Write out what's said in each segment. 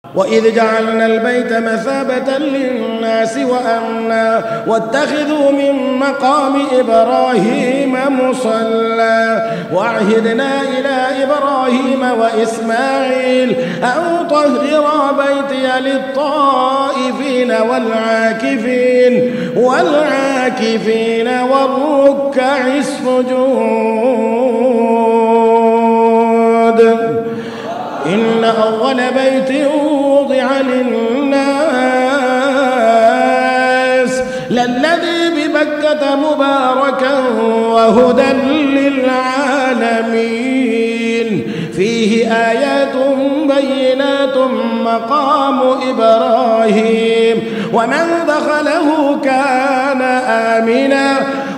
وإذ جعلنا البيت مثابة للناس وأمنا واتخذوا من مقام إبراهيم مصلى وعهدنا إلى إبراهيم وإسماعيل أن طهرا بيتي للطائفين والعاكفين والركع السجود إن أول بيت وضع للناس للذي ببكة مباركا وهدى للعالمين فيه آيات بينات مقام إبراهيم ومن دخله كان آمنا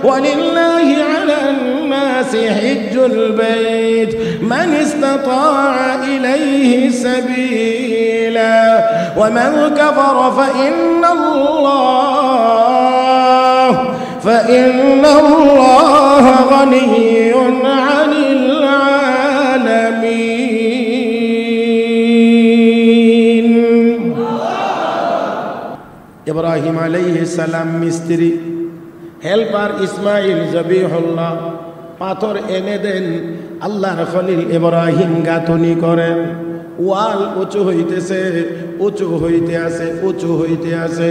ولله على الناس حج البيت من استطاع إليه سبيلا ومن كفر فإن الله غني عن العالمين. إبراهيم عليه السلام মিস্ত্রি হেল্পার ইসমাইল জবিহুল্লাহ পাথর এনে দেন। আল্লাহর খলিল ইব্রাহিম গাঁথনি করেন। ওয়াল উঁচু হইতে আছে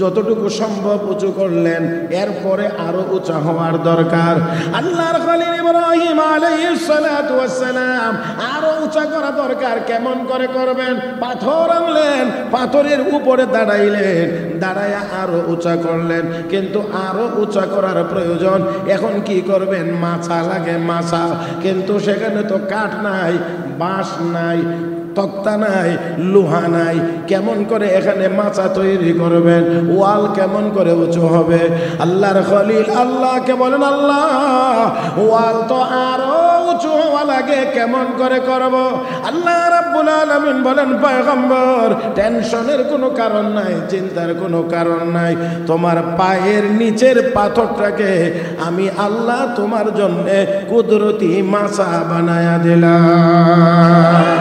যতটুকু সম্ভব উঁচু করলেন। এরপরে আরো উঁচা হওয়ার দরকার। আল্লাহর খলিল ইব্রাহিম আলাইহিস সালাতু ওয়াস সালাম আরো উঁচা করা দরকার। কেমন করে করবেন? পাথর আনলেন, পাথরের উপরে দাঁড়াইলেন, দাঁড়ায়া আরো উঁচা করলেন। কিন্তু আরো উঁচা করার প্রয়োজন। এখন কি করবেন? মাচা লাগে, মাচা। কিন্তু সেখানে তো কাঠ নাই, বাঁশ নাই, তক্তা নাই, লোহা নাই। কেমন করে এখানে মাচা তৈরি করবেন? ওয়াল কেমন করে উঁচু হবে? আল্লাহর খলিল আল্লাহকে বলেন, আল্লাহ ওয়াল তো আরো উঁচু হওয়া লাগে, কেমন করে করব? আল্লাহ রাব্বুল আলামিন বলেন, পয়গম্বর টেনশনের কোনো কারণ নাই, চিন্তার কোনো কারণ নাই। তোমার পায়ের নিচের পাথরটাকে আমি আল্লাহ তোমার জন্য কুদরতি মাচা বানায়া দিলাম।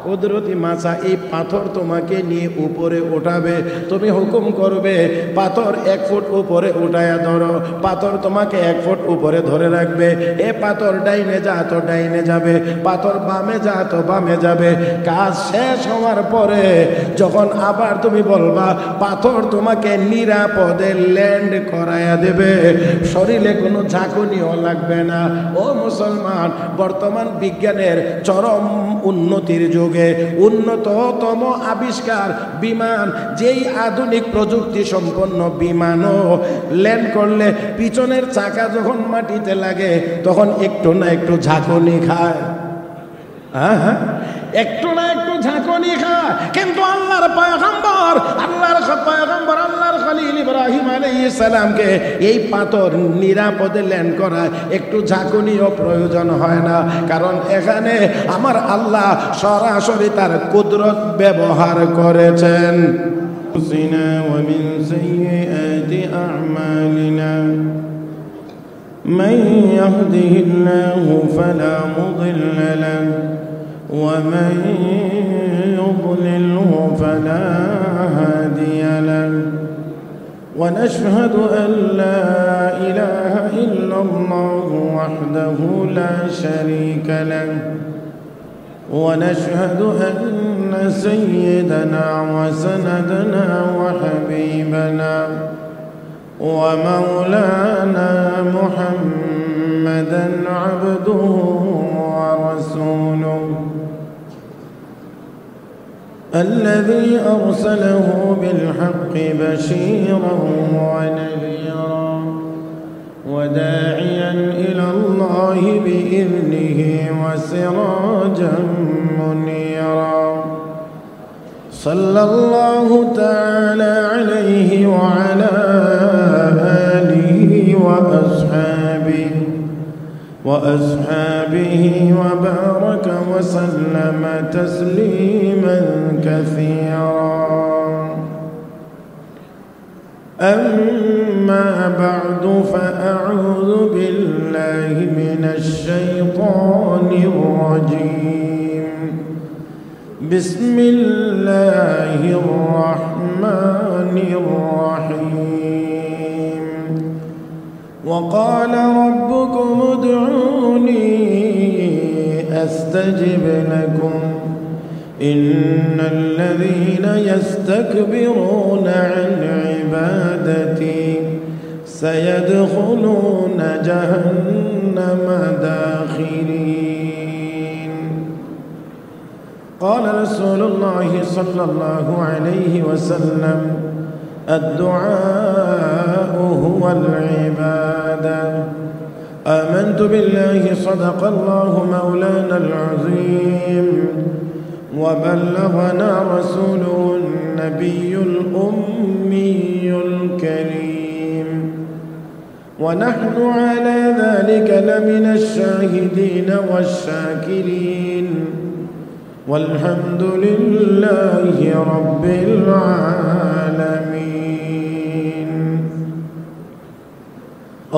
কুদরতি মাচা, এই পাথর তোমাকে নিয়ে উপরে উঠাবে। তুমি হুকুম করবে, পাথর 1 ফুট উপরে উঠায়া ধরো। পাথর তোমাকে 1 ফুট উপরে ধরে রাখবে। এ পাথর ডাইনে যা তো ডাইনে যাবে, পাথর বামে যা তো বামে যাবে। কাজ শেষ হওয়ার পরে যখন আবার তুমি বলবা, পাথর তোমাকে নিরাপদে ল্যান্ড করায়া দেবে। শরীরে কোনো ঝাঁকুনিও লাগবে না। ও মুসলমান, বর্তমান বিজ্ঞানের চরম উন্নতির যুগে উন্নততম আবিষ্কার বিমান, যেই আধুনিক প্রযুক্তি সম্পন্ন বিমানও ল্যান্ড করলে পিছনের চাকা যখন মাটিতে লাগে তখন একটু না একটু ঝাঁকুনি খায়। একটু না একটু ঝাঁকুনি খায়। কিন্তু আল্লাহর পয়গম্বর আল্লাহর খলিল ইব্রাহিম আলাইহিস সালামকে এই পাথর নিরাপদে ল্যান্ড করা একটু ঝাঁকুনিও প্রয়োজন হয় না। কারণ এখানে আমার আল্লাহ সরাসরি তার কুদরত ব্যবহার করেছেন। ومن سيئات أعمالنا من يهده الله فلا مضل له ومن يضلله فلا هادي له ونشهد أن لا إله إلا الله وحده لا شريك له ونشهد أن سيدنا وسندنا وحبيبنا ومولانا محمدا عبده ورسوله الذي أرسله بالحق بشيرا ونذيرا وداعيا إلى الله بإذنه وسراجا منيرا صلى الله تعالى عليه وعلى آله وأصحابه وبارك وسلم تسليما كثيرا. أما بعد فأعوذ بالله من الشيطان الرجيم. بسم الله الرحمن الرحيم وقال ربكم ادعوني أستجب لكم إن الذين يستكبرون عن عبادتي سيدخلون جهنم داخرين. قال رسول الله صلى الله عليه وسلم الدعاء هو العبادة. آمنت بالله صدق الله مولانا العظيم وبلغنا رسوله النبي الأمي الكريم ونحن على ذلك لمن الشاهدين والشاكرين والحمد لله رب العالمين.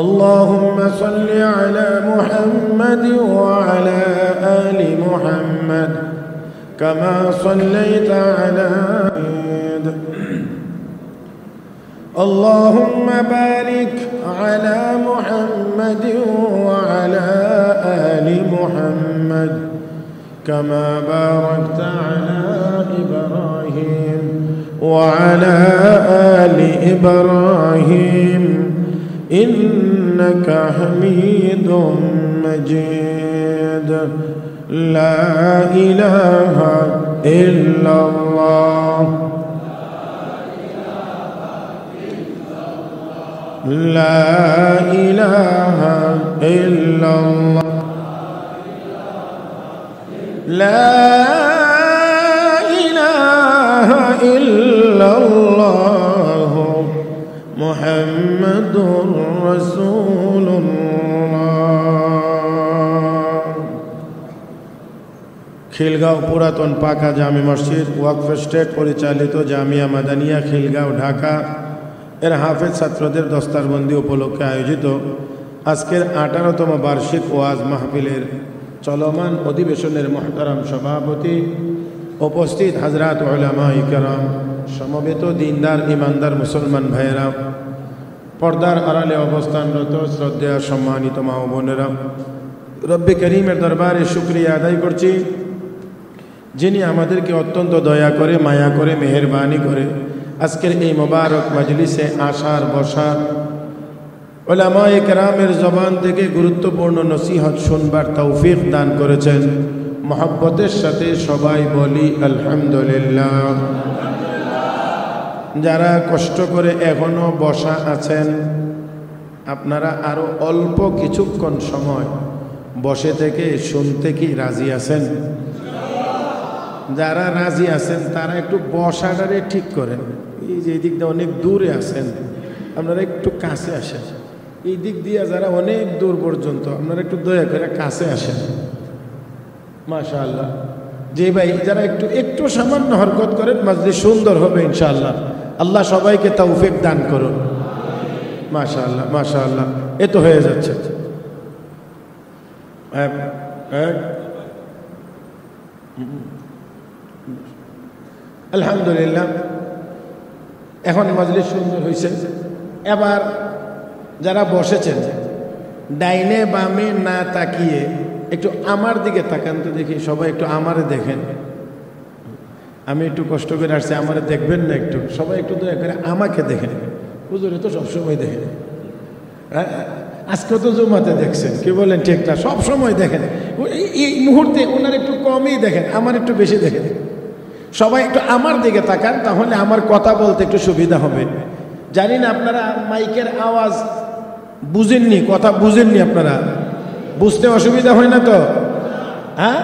اللهم صل على محمد وعلى آل محمد كما صليت على اللهم بارك على محمد وعلى آل محمد كما باركت على إبراهيم وعلى آل إبراهيم إنك حميد مجيد. لا إله إلا الله لا إله إلا الله لا إله إلا الله محمد رسول الله. খিলগাঁও পুরাতন পাকা জামে মসজিদ ওয়াকফ স্টেট পরিচালিত জামিয়া মাদানিয়া খিলগাঁও ঢাকা এর হাফেজ ছাত্রদের দস্তারবন্দি উপলক্ষে আয়োজিত আজকের 18তম বার্ষিক ওয়াজ মাহফিলের চলমান অধিবেশনের মহতারাম সভাপতি, উপস্থিত হাজরাত উলামায়ে কেরাম, সমবেত দিনদার ইমানদার মুসলমান ভাইয়েরা, পর্দার আড়ালে অবস্থানরত শ্রদ্ধেয় সম্মানিত মা ও বোনেরা, রব্বে করিমের দরবারে শুকরিয়া আদায় করছি যিনি আমাদেরকে অত্যন্ত দয়া করে, মায়া করে, মেহেরবানি করে আজকের এই মোবারক মজলিসে আসার বসার, উলামায়ে কেরামের জবান থেকে গুরুত্বপূর্ণ নসিহত শুনবার তৌফিক দান করেছেন। মহব্বতের সাথে সবাই বলি আলহামদুলিল্লাহ। যারা কষ্ট করে এখনো বসা আছেন, আপনারা আরো অল্প কিছুক্ষণ সময় বসে থেকে শুনতে কি রাজি আছেন? যারা রাজি আছেন তারা একটু বসাটারে ঠিক করেন। এই যে দিক দিয়ে অনেক দূরে আছেন, আপনারা একটু কাছে আসেন। এই দিক দিয়ে যারা অনেক দূর পর্যন্ত, আপনারা একটু দয়া করে কাছে আসেন। মাশাআল্লাহ। যে ভাই যারা একটু একটু সামান্য হরকত করেন, মসজিদ সুন্দর হবে ইনশাআল্লাহ। আল্লাহ সবাইকে তৌফিক দান করুন। মাশাআল্লাহ মাশাআল্লাহ। এ তো হয়ে যাচ্ছে। আলহামদুলিল্লাহ, এখন মজলিস সুন্দর হয়েছে। এবার যারা বসেছেন ডাইনে বামে না তাকিয়ে একটু আমার দিকে তাকান তো দেখি। সবাই একটু আমারে দেখেন। আমি একটু কষ্ট করে আসছি, আমারে দেখবেন না একটু? সবাই একটু দয়া করে আমাকে দেখেন। হুজুরে তো সবসময় দেখেন, আজকে তো জুমাতে দেখছেন, কি বলেন ঠিক না? সবসময় দেখেন। এই মুহূর্তে ওনার একটু কমই দেখেন, আমার একটু বেশি দেখেন। সবাই একটু আমার দিকে তাকান, তাহলে আমার কথা বলতে একটু সুবিধা হবে। জানি না আপনারা মাইকের আওয়াজ বুঝেননি, কথা বুঝেননি, আপনারা বুঝতে অসুবিধা হয় না তো? হ্যাঁ,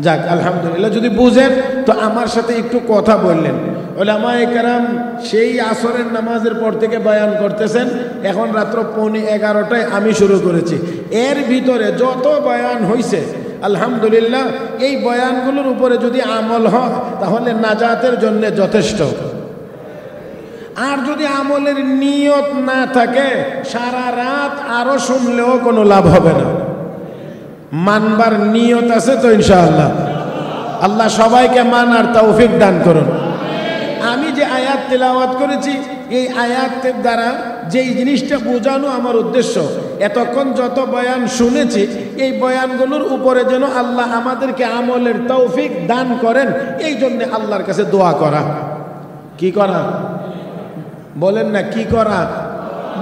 যাক আলহামদুলিল্লাহ। যদি বুঝেন তো আমার সাথে একটু কথা বললেন। উলামায়ে কেরাম সেই আসরের নামাজের পর থেকে বয়ান করতেছেন, এখন রাত্র 11:15টায় আমি শুরু করেছি। এর ভিতরে যত বয়ান হয়েছে আলহামদুলিল্লাহ, এই বয়ানগুলোর উপরে যদি আমল হয় তাহলে নাজাতের জন্য যথেষ্ট। আর যদি আমলের নিয়ত না থাকে, সারা রাত আরো শুনলেও কোনো লাভ হবে না। মানবার নিয়ত আছে তো ইনশাআল্লাহ? আল্লাহ সবাইকে মানার তৌফিক দান করুন। আমি যে আয়াত তেলাওয়াত করেছি এই আয়াতের দ্বারা যেই জিনিসটা বোঝানো আমার উদ্দেশ্য, এতক্ষণ যত বয়ান শুনেছি এই বয়ানগুলোর উপরে যেন আল্লাহ আমাদেরকে আমলের তৌফিক দান করেন, এই জন্য আল্লাহর কাছে দোয়া করা। কি করা বলেন না, কি করা?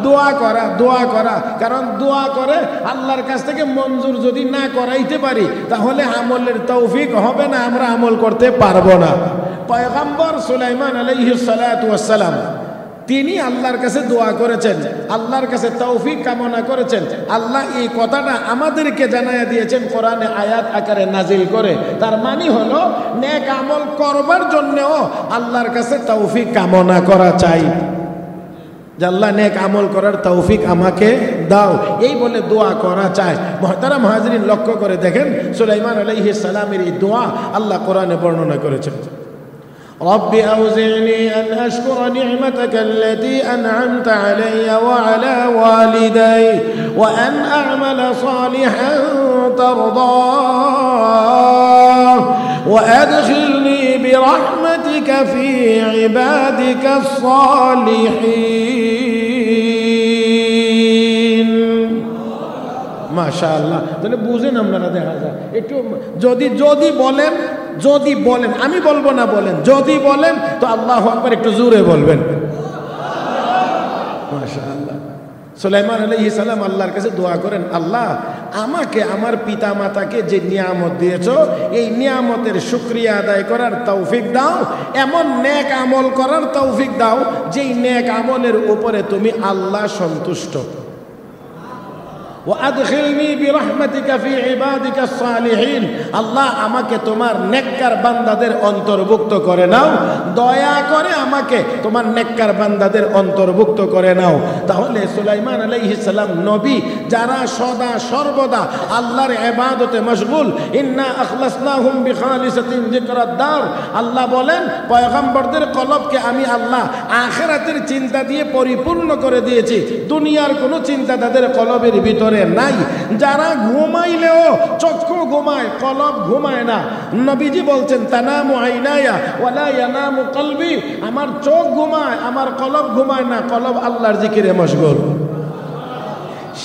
দোয়া করা, দোয়া করা। কারণ দোয়া করে আল্লাহর কাছ থেকে মঞ্জুর যদি না করাইতে পারি তাহলে আমলের তৌফিক হবে না, আমরা আমল করতে পারবো না। পয়গম্বর সুলাইমান আলাইহিস সালাতু ওয়াস সালাম তিনি আল্লাহর কাছে দোয়া করেছেন, আল্লাহর কাছে তৌফিক কামনা করেছেন। আল্লাহ এই কথাটা আমাদেরকে জানাইয়া দিয়েছেন কোরআনে আয়াত আকারে নাজিল করে। তার মানে হলো নেক আমল করবার জন্যও আল্লাহর কাছে তৌফিক কামনা করা চাই, যে আল্লাহ নেক আমল করার তৌফিক আমাকে দাও, এই বলে দোয়া করা চায়। মুহতারাম হাজরিন, লক্ষ্য করে দেখেন সুলাইমান আলাইহিস সালামের এই দোয়া আল্লাহ কোরআনে বর্ণনা করেছেন। رب أوزعني أن أشكر نعمتك التي أنعمت علي وعلى والدي وأن أعمل صالحا ترضاه وأدخلني برحمتك في عبادك الصالحين। মাশাআল্লাহ। তাহলে বুঝেন আপনারা, দেখা যায় একটু যদি বলেন, যদি বলেন, আমি বলবো না, বলেন যদি বলেন তো আল্লাহু আকবার একটু জোরে বলবেন। মাশাআল্লাহ। সুলাইমান আলাইহিস সালাম আল্লাহর কাছে দোয়া করেন, আল্লাহ আমাকে আমার পিতা মাতাকে যে নিয়ামত দিয়েছো এই নিয়ামতের শুকরিয়া আদায় করার তৌফিক দাও, এমন নেক আমল করার তৌফিক দাও যেই নেক আমলের উপরে তুমি আল্লাহ সন্তুষ্ট। وأدخلني برحمتك في عبادك الصالحين। আল্লাহ আমাকে তোমার নেককার বান্দাদের অন্তর্ভুক্ত করে নাও, দয়া করে আমাকে তোমার নেককার বান্দাদের অন্তর্ভুক্ত করে নাও। তাহলে সুলাইমান আলাইহিস সালাম নবী, যারা সদা সর্বদা আল্লাহর ইবাদতে মশগুল। ইন্না আখলাসনাহুম বিখালিসাতিন যিকরাদ-দার। আল্লাহ বলেন পয়গম্বরদের কলবকে আমি আল্লাহ আখিরাতের চিন্তা দিয়ে পরিপূর্ণ করে দিয়েছি, দুনিয়ার কোনো চিন্তা তাদের কলবের ভিতরে নাই। যারা ঘুমাইলেও চক্ষু ঘুমায়, কলব ঘুমায় না। নবীজি বলছেন তানামু আইনায়া ওয়ালা ইয়ানামু কলবি। আমার চোখ ঘুমায়, আমার কলব ঘুমায় না, কলব আল্লাহর জিকিরে মশগুল।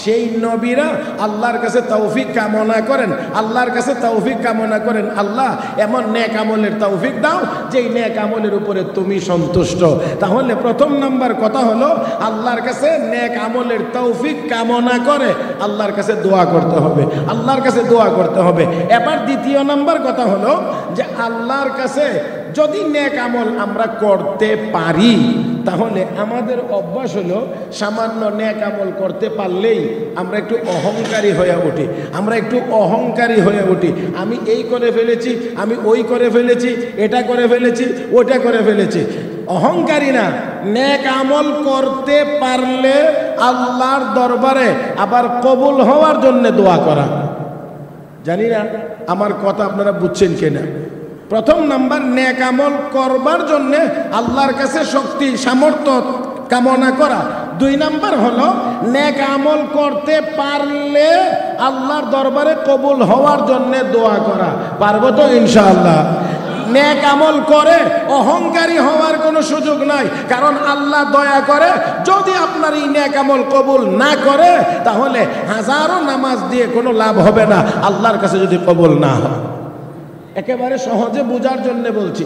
সেই নবীরা আল্লাহর কাছে তৌফিক কামনা করেন, আল্লাহর কাছে তৌফিক কামনা করেন, আল্লাহ এমন নেক আমলের তৌফিক দাও যেই নেক আমলের উপরে তুমি সন্তুষ্ট। তাহলে প্রথম নাম্বার কথা হলো আল্লাহর কাছে নেক আমলের তৌফিক কামনা করে আল্লাহর কাছে দোয়া করতে হবে, আল্লাহর কাছে দোয়া করতে হবে। এবার দ্বিতীয় নাম্বার কথা হলো যে আল্লাহর কাছে যদি নেক আমল আমরা করতে পারি তাহলে আমাদের অভ্যাস হলো সামান্য নেক আমল করতে পারলেই আমরা একটু অহংকারী হয়ে উঠি, আমরা একটু অহংকারী হয়ে উঠি। আমি এই করে ফেলেছি, আমি ওই করে ফেলেছি, এটা করে ফেলেছি, ওটা করে ফেলেছি। অহংকারী না, নেক আমল করতে পারলে আল্লাহর দরবারে আবার কবুল হওয়ার জন্য দোয়া করা। জানি না আমার কথা আপনারা বুঝছেন কিনা। প্রথম নাম্বার নেক আমল করবার জন্য আল্লাহর কাছে শক্তি সামর্থ্য কামনা করা। দুই নাম্বার হলো নেক আমল করতে পারলে আল্লাহর দরবারে কবুল হওয়ার জন্য দোয়া করা। পারবো তো ইনশাআল্লাহ? নেক আমল করে অহংকারী হওয়ার কোনো সুযোগ নাই, কারণ আল্লাহ দয়া করে। যদি আপনার এই নেক আমল কবুল না করে তাহলে হাজারো নামাজ দিয়ে কোনো লাভ হবে না, আল্লাহর কাছে যদি কবুল না হয়। একেবারে সহজে বোঝার জন্য বলছি।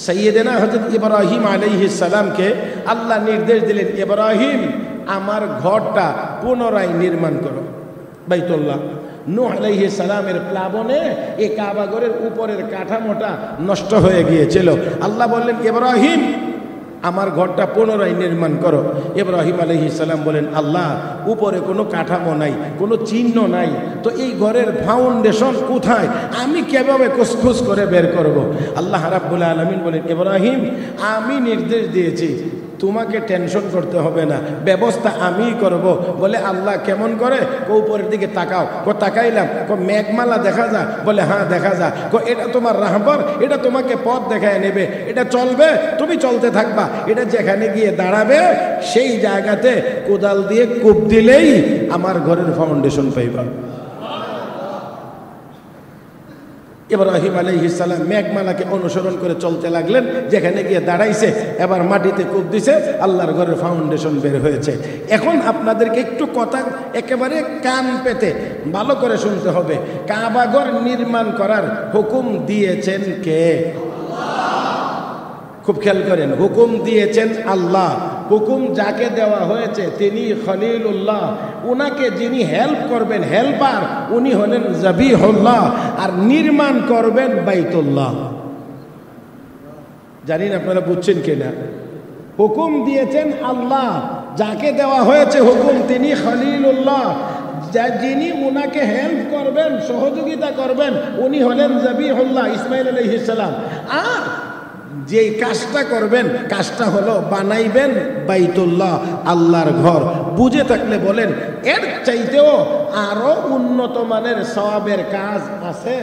সাইয়েদেনা হযরত ইব্রাহিম আলাইহিস সালামকে আল্লাহ নির্দেশ দিলেন, ইব্রাহিম আমার ঘরটা পুনরায় নির্মাণ করো, বাইতুল্লাহ। নূহ আলাইহিস সালামের প্লাবনে এই কাবা ঘরের উপরের কাঠামোটা নষ্ট হয়ে গিয়েছিল। আল্লাহ বললেন ইব্রাহিম আমার ঘরটা পুনরায় নির্মাণ করো। ইব্রাহিম আলাইহিস সালাম বলেন, আল্লাহ উপরে কোনো কাঠামো নাই, কোনো চিহ্ন নাই, তো এই ঘরের ফাউন্ডেশন কোথায়, আমি কিভাবে খুঁজখুঁজ করে বের করব? আল্লাহ রাব্বুল আলামিন বলেন, ইব্রাহিম আমি নির্দেশ দিয়েছি, তোমাকে টেনশন করতে হবে না, ব্যবস্থা আমিই করব। বলে আল্লাহ কেমন করে? উপরের দিকে তাকাও। তাকাইলাম, মেঘমালা দেখা যায়? বলে হ্যাঁ দেখা যায়। এটা তোমার রাহবার, এটা তোমাকে পথ দেখায় নেবে, এটা চলবে, তুমি চলতে থাকবা, এটা যেখানে গিয়ে দাঁড়াবে সেই জায়গাতে কোদাল দিয়ে কূপ দিলেই আমার ঘরের ফাউন্ডেশন পাইবা। ইব্রাহিম আলাইহিস সালাম মেঘমালাকে অনুসরণ করে চলতে লাগলেন, যেখানে গিয়ে দাঁড়াইছে এবার মাটিতে কূপ দিছে, আল্লাহর ঘরের ফাউন্ডেশন বের হয়েছে। এখন আপনাদেরকে একটু কথা একেবারে কান পেতে ভালো করে শুনতে হবে। কাবা ঘর নির্মাণ করার হুকুম দিয়েছেন কে? খুব খেয়াল করেন, হুকুম দিয়েছেন আল্লাহ। হুকুম যাকে দেওয়া হয়েছে তিনি খলিলুল্লাহ, উনাকে যিনি হেল্প করবেন, হেল্পার, উনি হলেন জাবিহুল্লাহ, আর নির্মাণ করবেন বাইতুল্লাহ। জানি না আপনারা বুঝছেন কিনা। হুকুম দিয়েছেন আল্লাহ, যাকে দেওয়া হয়েছে হুকুম তিনি খলিলুল্লাহ, যিনি উনাকে হেল্প করবেন, সহযোগিতা করবেন, উনি হলেন জাবিহুল্লাহ ইসমাইল আলাইহিস সালাম। আর যেই কাজটা করবেন, কাজটা হলো বানাইবেন বাইতুল্লাহ, আল্লাহর ঘর। বুঝে থাকলে বলেন, এর চাইতেও আরো উন্নত মানের সওয়াবের কাজ আছে?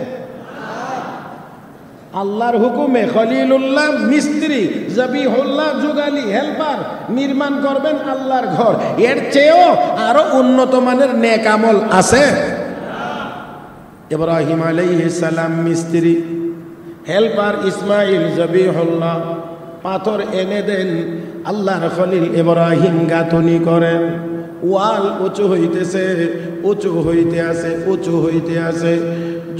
আল্লাহর হুকুমে খলিলুল্লাহ মিস্ত্রি, জাবিহুল্লাহ যুগালি, হেল্পার, নির্মাণ করবেন আল্লাহর ঘর। এর চেয়েও আরো উন্নত মানের নেক আমল আছে? ইব্রাহিম আলাইহিস সালাম মিস্ত্রি, হেল্পার ইসমাইল জাবিহুল্লাহ পাথর এনে দেন, আল্লাহর খলিল ইব্রাহিম গাঁথনি করেন, ওয়াল উঁচু হইতেছে, উঁচু হইতে আছে, উঁচু হইতে আছে,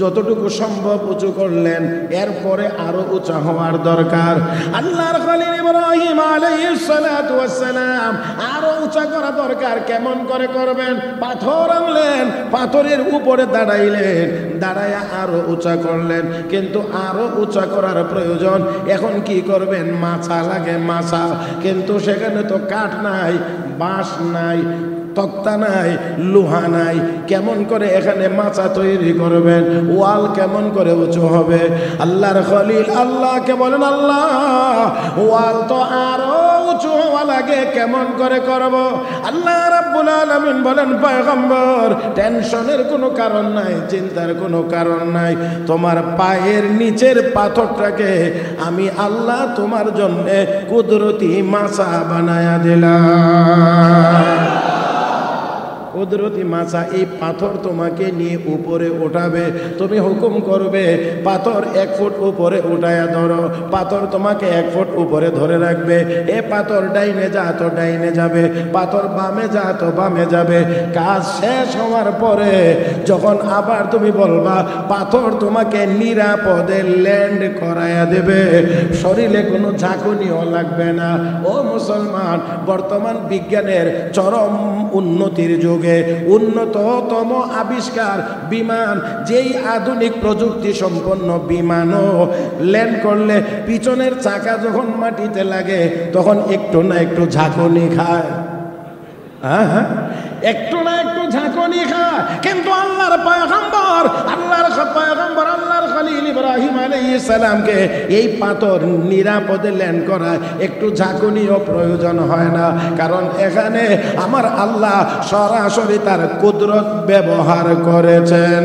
যতটুকু সম্ভব উঁচু করলেন, এরপরে আরো উঁচা হওয়ার দরকার। আল্লাহর খলিল ইব্রাহিম আলাইহিস সালাতু ওয়াস সালাম আরো উঁচা করা দরকার। কেমন করে করবেন? পাথর আনলেন, পাথরের উপরে দাঁড়াইলেন, দাঁড়ায়া আরো উঁচা করলেন, কিন্তু আরো উঁচা করার প্রয়োজন। এখন কি করবেন? মাছা লাগে, মাছা, কিন্তু সেখানে তো কাঠ নাই, বাঁশ নাই, তক্তা নাই, লোহা নাই। কেমন করে এখানে মাচা তৈরি করবেন? ওয়াল কেমন করে উঁচু হবে? আল্লাহর খলিল আল্লাহকে বলেন, আল্লাহ ওয়াল তো আরো উঁচু হওয়া লাগে, কেমন করে করব? আল্লাহ রাব্বুল আলামিন বলেন, পয়গম্বর টেনশনের কোনো কারণ নাই, চিন্তার কোনো কারণ নাই, তোমার পায়ের নিচের পাথরটাকে আমি আল্লাহ তোমার জন্য কুদরতি মাচা বানায়া দিলাম। কুদরতি মাছা, এই পাথর তোমাকে নিয়ে উপরে উঠাবে। তুমি হুকুম করবে, পাথর 1 ফুট উপরে উঠায়া ধরো, পাথর তোমাকে 1 ফুট উপরে ধরে রাখবে। এ পাথর ডাইনে যা তো ডাইনে যাবে, পাথর বামে যা তো বামে যাবে। কাজ শেষ হওয়ার পরে যখন আবার তুমি বলবা, পাথর তোমাকে নিরাপদে ল্যান্ড করায়া দেবে, শরীরে কোনো ঝাঁকুনিও লাগবে না। ও মুসলমান, বর্তমান বিজ্ঞানের চরম উন্নতির যুগ, উন্নততম আবিষ্কার বিমান, যেই আধুনিক প্রযুক্তি সম্পন্ন বিমানও ল্যান্ড করলে পিছনের চাকা যখন মাটিতে লাগে তখন একটু না একটু ঝাঁকুনি খায়। হ্যাঁ, একটু না একটু ঝাঁকুনি খায়। কিন্তু আল্লাহর পয়গম্বর, আল্লাহর খলিল ইব্রাহিম আলাইহিস সালামকে এই পাথর নিরাপদে ল্যান্ড করা একটু ঝাঁকুনিও প্রয়োজন হয় না, কারণ এখানে আমার আল্লাহ সরাসরি তার কুদরত ব্যবহার করেছেন।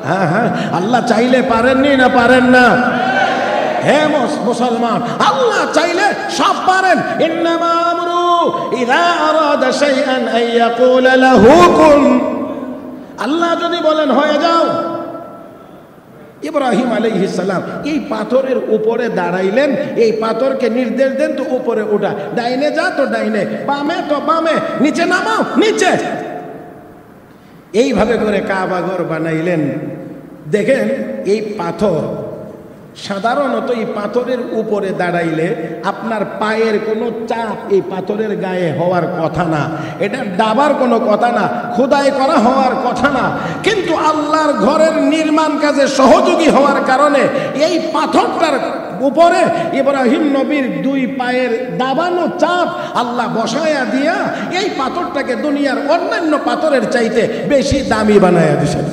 হ্যাঁ হ্যাঁ, আল্লাহ চাইলে পারেননি না পারেন না? হে মুসলমান, আল্লাহ চাইলে সব পারেন। ইন্নামা আমরু ইযা আরাদা শাইআন আন ইয়াকুলা লাহু কুন। আল্লাহ যদি বলেন হয়ে যাও। ইব্রাহিম আলাইহিস সালাম এই পাথরের উপরে দাঁড়াইলেন, এই পাথরকে নির্দেশ দেন তো উপরে ওঠা, ডাইনে যা তো ডাইনে, বামে তো বামে, নিচে নামাও নিচে। এইভাবে করে কাবা ঘর বানাইলেন। দেখেন এই পাথর, সাধারণত এই পাথরের উপরে দাঁড়াইলে আপনার পায়ের কোনো চাপ এই পাথরের গায়ে হওয়ার কথা না, এটা দাবার কোনো কথা না, খোদাই করা হওয়ার কথা না। কিন্তু আল্লাহর ঘরের নির্মাণ কাজে সহযোগী হওয়ার কারণে এই পাথরটার উপরে ইব্রাহিম নবীর 2 পায়ের দাবানো চাপ আল্লাহ বসায়া দিয়া এই পাথরটাকে দুনিয়ার অন্যান্য পাথরের চাইতে বেশি দামি বানায়া দিয়েছেন।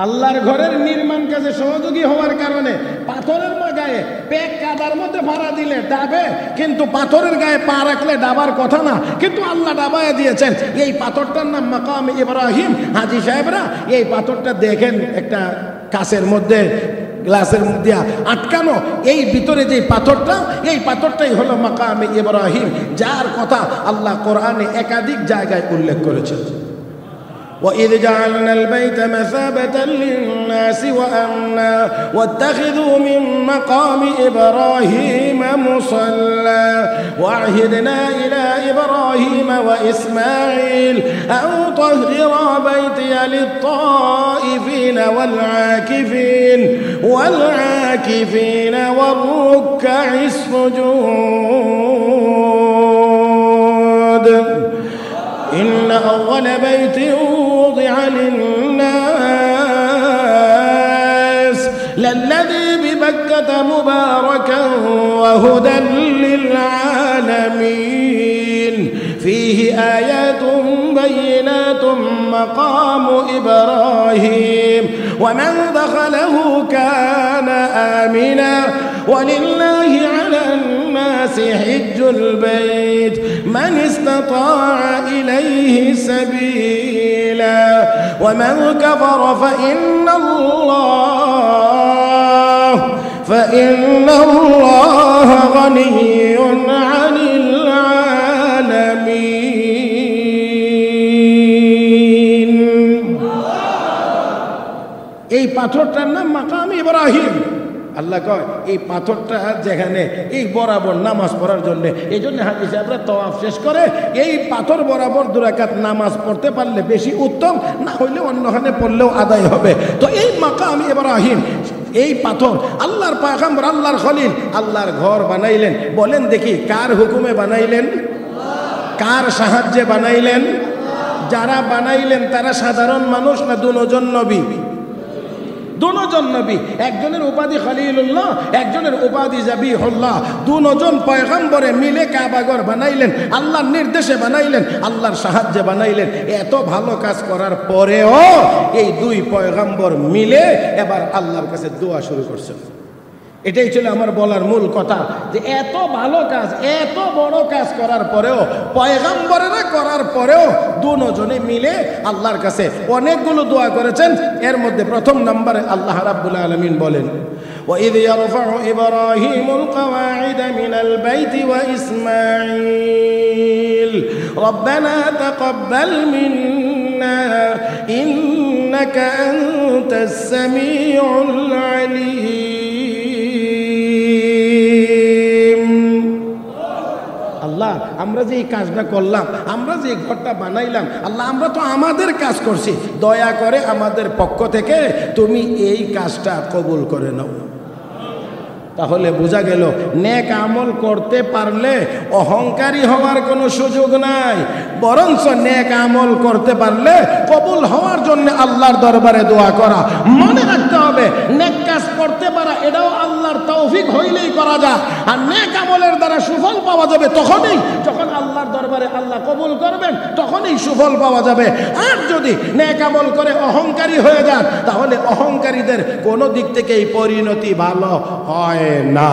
আল্লাহর ঘরের নির্মাণ কাজে সহযোগী হওয়ার কারণে পাথরের গায়ে পেক কাদার মধ্যে ভাড়া দিলে ডাবে, কিন্তু পাথরের গায়ে পা রাখলে ডাবার কথা না, কিন্তু আল্লাহ ডাবায় দিয়েছেন। এই পাথরটার নাম মাকাম ইব্রাহিম। হাজী সাহেবরা এই পাথরটা দেখেন, একটা কাছের মধ্যে গ্লাসের মধ্যে আটকানো, এই ভিতরে যে পাথরটা, এই পাথরটাই হলো মাকাম ইব্রাহিম, যার কথা আল্লাহ কোরআনে একাধিক জায়গায় উল্লেখ করেছেন। وإذ جعلنا البيت مثابة للناس وأمنا واتخذوا من مقام إبراهيم مصلى وعهدنا إلى إبراهيم وإسماعيل أن طهرا بيتي للطائفين والعاكفين والركع السجود إن أول بيت وضع للناس للذي ببكة مباركا وهدى للعالمين فيه آيات بينات مقام إبراهيم ومن دخله كان آمنا ولله على الناس حج البيت من استطاع إليه سبيلا ومن كفر فإن الله غني عن العالمين এই পাথরটার নাম মাকাম ইব্রাহিম। আল্লাহ কয় এই পাথরটা যেখানে এই বরাবর নামাজ পড়ার জন্য, এই জন্য হাজি সাহেবরা তওয়াফ শেষ করে এই পাথর বরাবর 2 রাকাত নামাজ পড়তে পারলে বেশি উত্তম, না হইলে অন্যখানে পড়লেও আদায় হবে। তো এই মাকাম ইব্রাহিম, এই পাথর আল্লাহর পয়গম্বর, আল্লাহর খলিল আল্লাহর ঘর বানাইলেন। বলেন দেখি কার হুকুমে বানাইলেন? কার সাহায্যে বানাইলেন? যারা বানাইলেন তারা সাধারণ মানুষ না দুজন নবী? দুজন নবী। একজনের উপাধি খলিলুল্লাহ, একজনের উপাধি জাবিহুল্লাহ। দুজন পয়গম্বরে মিলে কাবাঘর বানাইলেন, আল্লাহর নির্দেশে বানাইলেন, আল্লাহর সাহায্যে বানাইলেন। এত ভালো কাজ করার পরেও এই 2 পয়গম্বর মিলে এবার আল্লাহর কাছে দোয়া শুরু করছেন। এটাই ছিল আমার বলার মূল কথা, যে এত ভালো কাজ, এত বড় কাজ করার পরেও, পয়গম্বরেরা করার পরেও দুজনে মিলে আল্লাহর কাছে অনেকগুলো দোয়া করেছেন। এর মধ্যে প্রথম নম্বরে আল্লাহ রাব্বুল আলামিন বলেন, وَإِذْ يَرْفَعُ إِبْرَاهِيمُ الْقَوَاعِدَ مِنَ الْبَيْتِ وَإِسْمَاعِيلُ رَبَّنَا تَقَبَّلْ مِنَّا إِنَّكَ أَنْتَ السَّمِيعُ الْعَلِيمُ। আল্লাহ আমরা যে এই কাজটা করলাম, আমরা যে ঘরটা বানাইলাম, আল্লাহ আমরা তো আমাদের কাজ করছি, দয়া করে আমাদের পক্ষ থেকে তুমি এই কাজটা কবুল করে নাও। তাহলে বোঝা গেল নেক আমল করতে পারলে অহংকারী হওয়ার কোনো সুযোগ নাই, বরঞ্চ নেক আমল করতে পারলে কবুল হওয়ার জন্য আল্লাহর দরবারে দোয়া করা। মনে রাখতে হবে নেক কাজ করতে পারা এটাও আল্লাহর তৌফিক হইলেই করা যায়। আর নেক আমলের দ্বারা সুফল পাওয়া যাবে তখনই যখন আল্লাহর দরবারে আল্লাহ কবুল করবেন, তখনই সুফল পাওয়া যাবে। আর যদি নেক আমল করে অহংকারী হয়ে যান, তাহলে অহংকারীদের কোনো দিক থেকেই পরিণতি ভালো হয় না।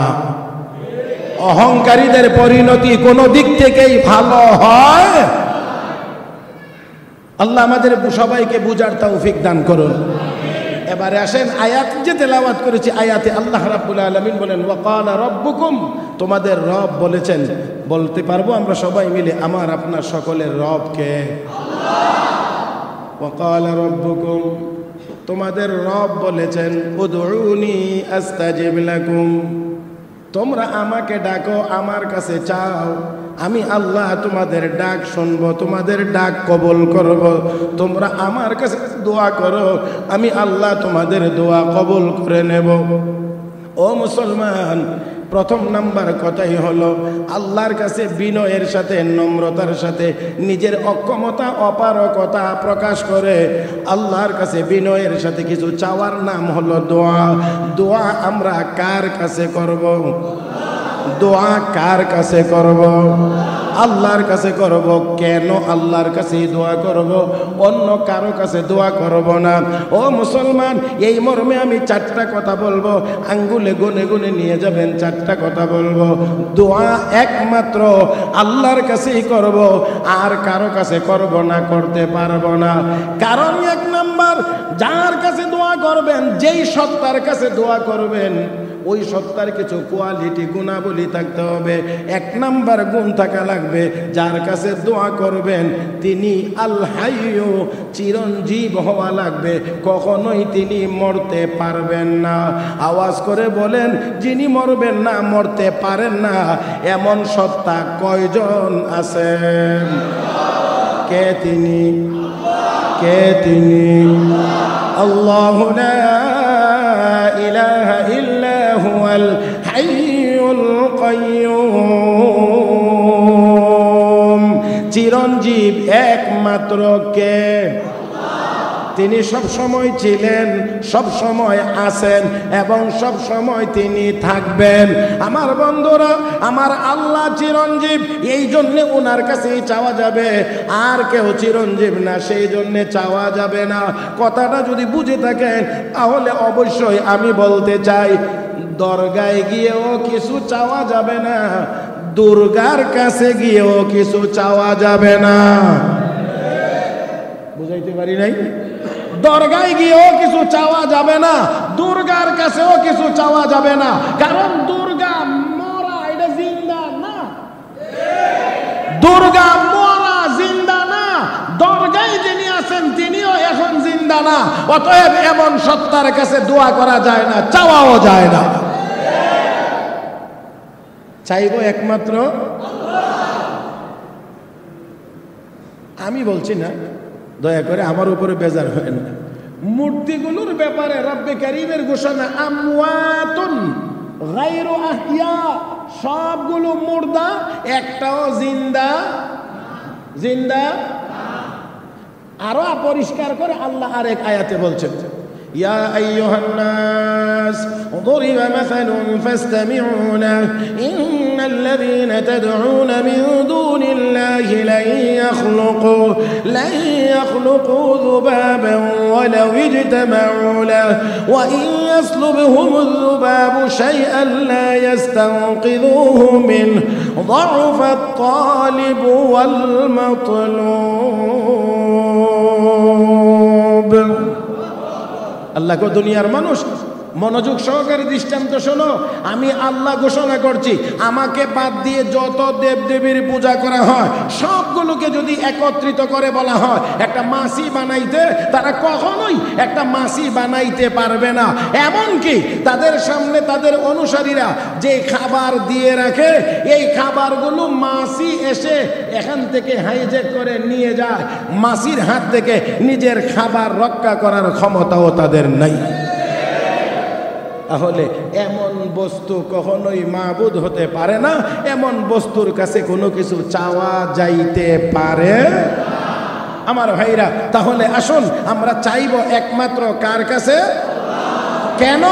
অহংকারীদের পরিণতি কোনো দিক থেকেই ভালো হয়। আল্লাহ আমাদের সবাইকে বুঝার তৌফিক দান করুন। এবারে আসেন আয়াত যে তেলাওয়াত করেছি, আয়াতে আল্লাহ রাব্বুল আলামিন বলেন, ওয়াকালা রাব্বুকুম, তোমাদের রব বলেছেন। বলতে পারবো আমরা সবাই মিলে আমার আপনার সকলের রব কে? আল্লাহ। ওয়াকালা রাব্বুকুম, তোমাদের রব বলেছেন, উদউনি আস্তাজিব লাকুম, তোমরা আমাকে ডাকো, আমার কাছে চাও, আমি আল্লাহ তোমাদের ডাক শুনবো, তোমাদের ডাক কবুল করব। তোমরা আমার কাছে দোয়া করো, আমি আল্লাহ তোমাদের দোয়া কবুল করে নেব। ও মুসলমান, প্রথম নাম্বার কথাই হলো আল্লাহর কাছে বিনয়ের সাথে, নম্রতার সাথে নিজের অক্ষমতা, অপারগতা প্রকাশ করে আল্লাহর কাছে বিনয়ের সাথে কিছু চাওয়ার নাম হলো দোয়া। দোয়া আমরা কার কাছে করব? দোয়া কার কাছে করব? আল্লাহর কাছে করব। কেন আল্লাহর কাছে দোয়া করব? অন্য কারো কাছে দোয়া করব না। ও মুসলমান, এই মর্মে আমি 4টা কথা বলবো, আঙ্গুলে গুনে গুনে নিয়ে যাবেন। 4টা কথা বলবো। দোয়া একমাত্র আল্লাহর কাছেই করব, আর কারো কাছে করব না, করতে পারবো না। কারণ 1 নাম্বার, যার কাছে দোয়া করবেন, যেই সত্তার কাছে দোয়া করবেন, ওই সত্তার কিছু কোয়ালিটি গুণাবলী থাকতে হবে। এক নাম্বার গুণ থাকা লাগবে, যার কাছে দোয়া করবেন তিনি আল হাইয়্যু, চিরঞ্জীব হওয়া লাগবে, কখনোই তিনি মরতে পারবেন না। আওয়াজ করে বলেন, যিনি মরবেন না, মরতে পারেন না, এমন সত্তা কয়জন আছেন? কে তিনি? কে তিনি? আল্লাহু লা ইলাহা ইল্লা হুয়াল হাইয়ুল কাইয়্যুম। চিরঞ্জীব একমাত্র কে? তিনি সব সময় ছিলেন, সব সময় আছেন এবং সব সময় তিনি থাকবেন। আমার বন্ধুরা, আমার আল্লাহ চিরঞ্জীব, এই জন্যে ওনার কাছেই চাওয়া যাবে, আর কেউ চিরঞ্জীব না, সেই জন্যে চাওয়া যাবে না। কথাটা যদি বুঝে থাকেন তাহলে অবশ্যই আমি বলতে চাই, দরগায় গিয়েও কিছু চাওয়া যাবে না, দুর্গার কাছে গিয়েও কিছু চাওয়া যাবে না। বুঝাইতে পারি নাই? দরগায় গিয়েও কিছু চাওয়া যাবে না, দুর্গার কাছেও কিছু চাওয়া যাবে না, কারণ দুর্গা মরা, এটা জিন্দা না। দুর্গা মরা, জিন্দা না। দরগায় যিনি আছেন তিনিও এখন জিন্দা না। অতএব এমন সত্তার কাছে দোয়া করা যায় না, চাওয়াও যায় না। চাইবো একমাত্র আমি বলছি না, দয়া করে আমার উপরে বেজার হয় না। মূর্তিগুলোর ব্যাপারে রব্বে কারীমের ঘোষণা, আমওয়াতুন গায়রু আহইয়া, সবগুলো মুর্দা, একটাও জিন্দা। জিন্দা আরো পরিষ্কার করে আল্লাহ আরেক আয়াতে বলছেন, ইয়া আইয়ুহান নাস ضرب مثل فاستمعوا له إن الذين تدعون من دون الله لن يخلقوا ذبابا ولو اجتمعوا له وإن يسلبهم الذباب شيئا لا يستنقذوه منه ضعف الطالب والمطلوب। আল্লাহ কো দুনিয়ার মানুষ মনোযোগ সহকারে দৃষ্টান্ত শোনো, আমি আল্লাহ ঘোষণা করছি, আমাকে বাদ দিয়ে যত দেবদেবীর পূজা করা হয় সবগুলোকে যদি একত্রিত করে বলা হয় একটা মাসি বানাইতে, তারা কখনোই একটা মাসি বানাইতে পারবে না। এমনকি তাদের সামনে তাদের অনুসারীরা যে খাবার দিয়ে রাখে, এই খাবারগুলো মাসি এসে এখান থেকে হাইজ্যাক করে নিয়ে যায়। মাসির হাত থেকে নিজের খাবার রক্ষা করার ক্ষমতাও তাদের নাই। তাহলে এমন বস্তু কখনোই মাবুদ হতে পারে না, এমন বস্তুর কাছে কোনো কিছু চাওয়া যাইতে পারে। আমার ভাইরা, তাহলে আসুন আমরা চাইব একমাত্র কার কাছে? কেন?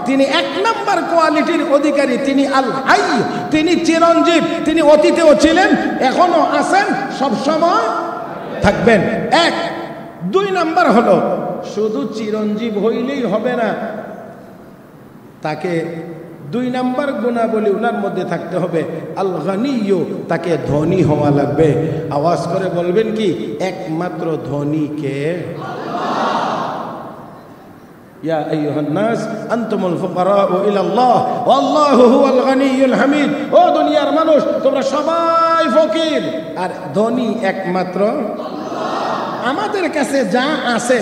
তিনি এক নাম্বার কোয়ালিটির অধিকারী, তিনি আল হাই, তিনি চিরঞ্জীব, তিনি অতীতেও ছিলেন, এখনো আছেন, সব সময় থাকবেন। এক। দুই নাম্বার হলো, শুধু চিরঞ্জীব হইলেই হবে না, তাকে দুই নাম্বার গুণাবলী ওনার মধ্যে থাকতে হবে, আল গানিয়্যু, তাকে ধনী হওয়া লাগবে। আওয়াজ করে বলবেন কি, একমাত্র ধনী কে? ইয়া আইয়ুহান নাস আনতুমুল ফুকারাউ ইলাল্লাহ ওয়াল্লাহু হুয়াল গানিয়্যুল হামিদ। ও দুনিয়ার মানুষ, তোমরা সবাই ফকির আর ধনী একমাত্র আল্লাহ। আমাদের কাছে যা আছে,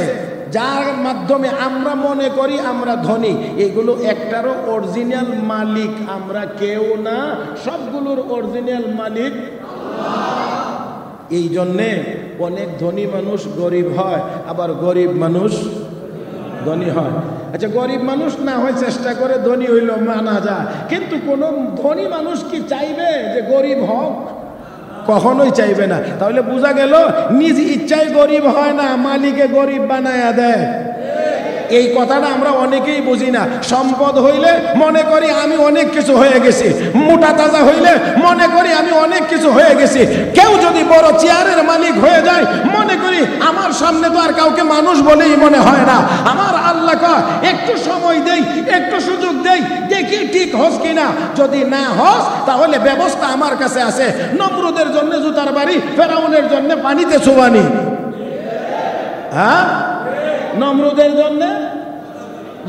যার মাধ্যমে আমরা মনে করি আমরা ধনী, এগুলো একটারও অরিজিনাল মালিক আমরা কেউ না, সবগুলোর অরিজিনাল মালিক আল্লাহ। এই জন্যে অনেক ধনী মানুষ গরিব হয়, আবার গরিব মানুষ ধনী হয়। আচ্ছা, গরিব মানুষ না হয় চেষ্টা করে ধনী হইল মানা যায়, কিন্তু কোন ধনী মানুষ কি চাইবে যে গরিব হোক? কখনোই চাইবে না। তাহলে বোঝা গেল নিজ ইচ্ছায় গরিব হয় না, মালিকে গরিব বানায়া দেয়। এই কথাটা আমরা অনেকেই বুঝি না। সম্পদ হইলে মনে করি আমি অনেক কিছু হয়ে গেছি, মোটা তাজা হইলে মনে করি আমি অনেক কিছু হয়ে গেছি। কেউ যদি বড় চেয়ারের মালিক হয়ে যায় মনে করি আমার সামনে তো আর কাউকে মানুষ বলেই মনে হয় না। আমার আল্লাহ কয় একটু সময় দেই, একটু সুযোগ দেই, দেখি ঠিক হস কিনা। যদি না হস তাহলে ব্যবস্থা আমার কাছে আছে। নমরুদের জন্য জুতার বাড়ি, ফেরাউনের জন্য পানিতে চুবানি। হ্যাঁ, নমরুদের জন্য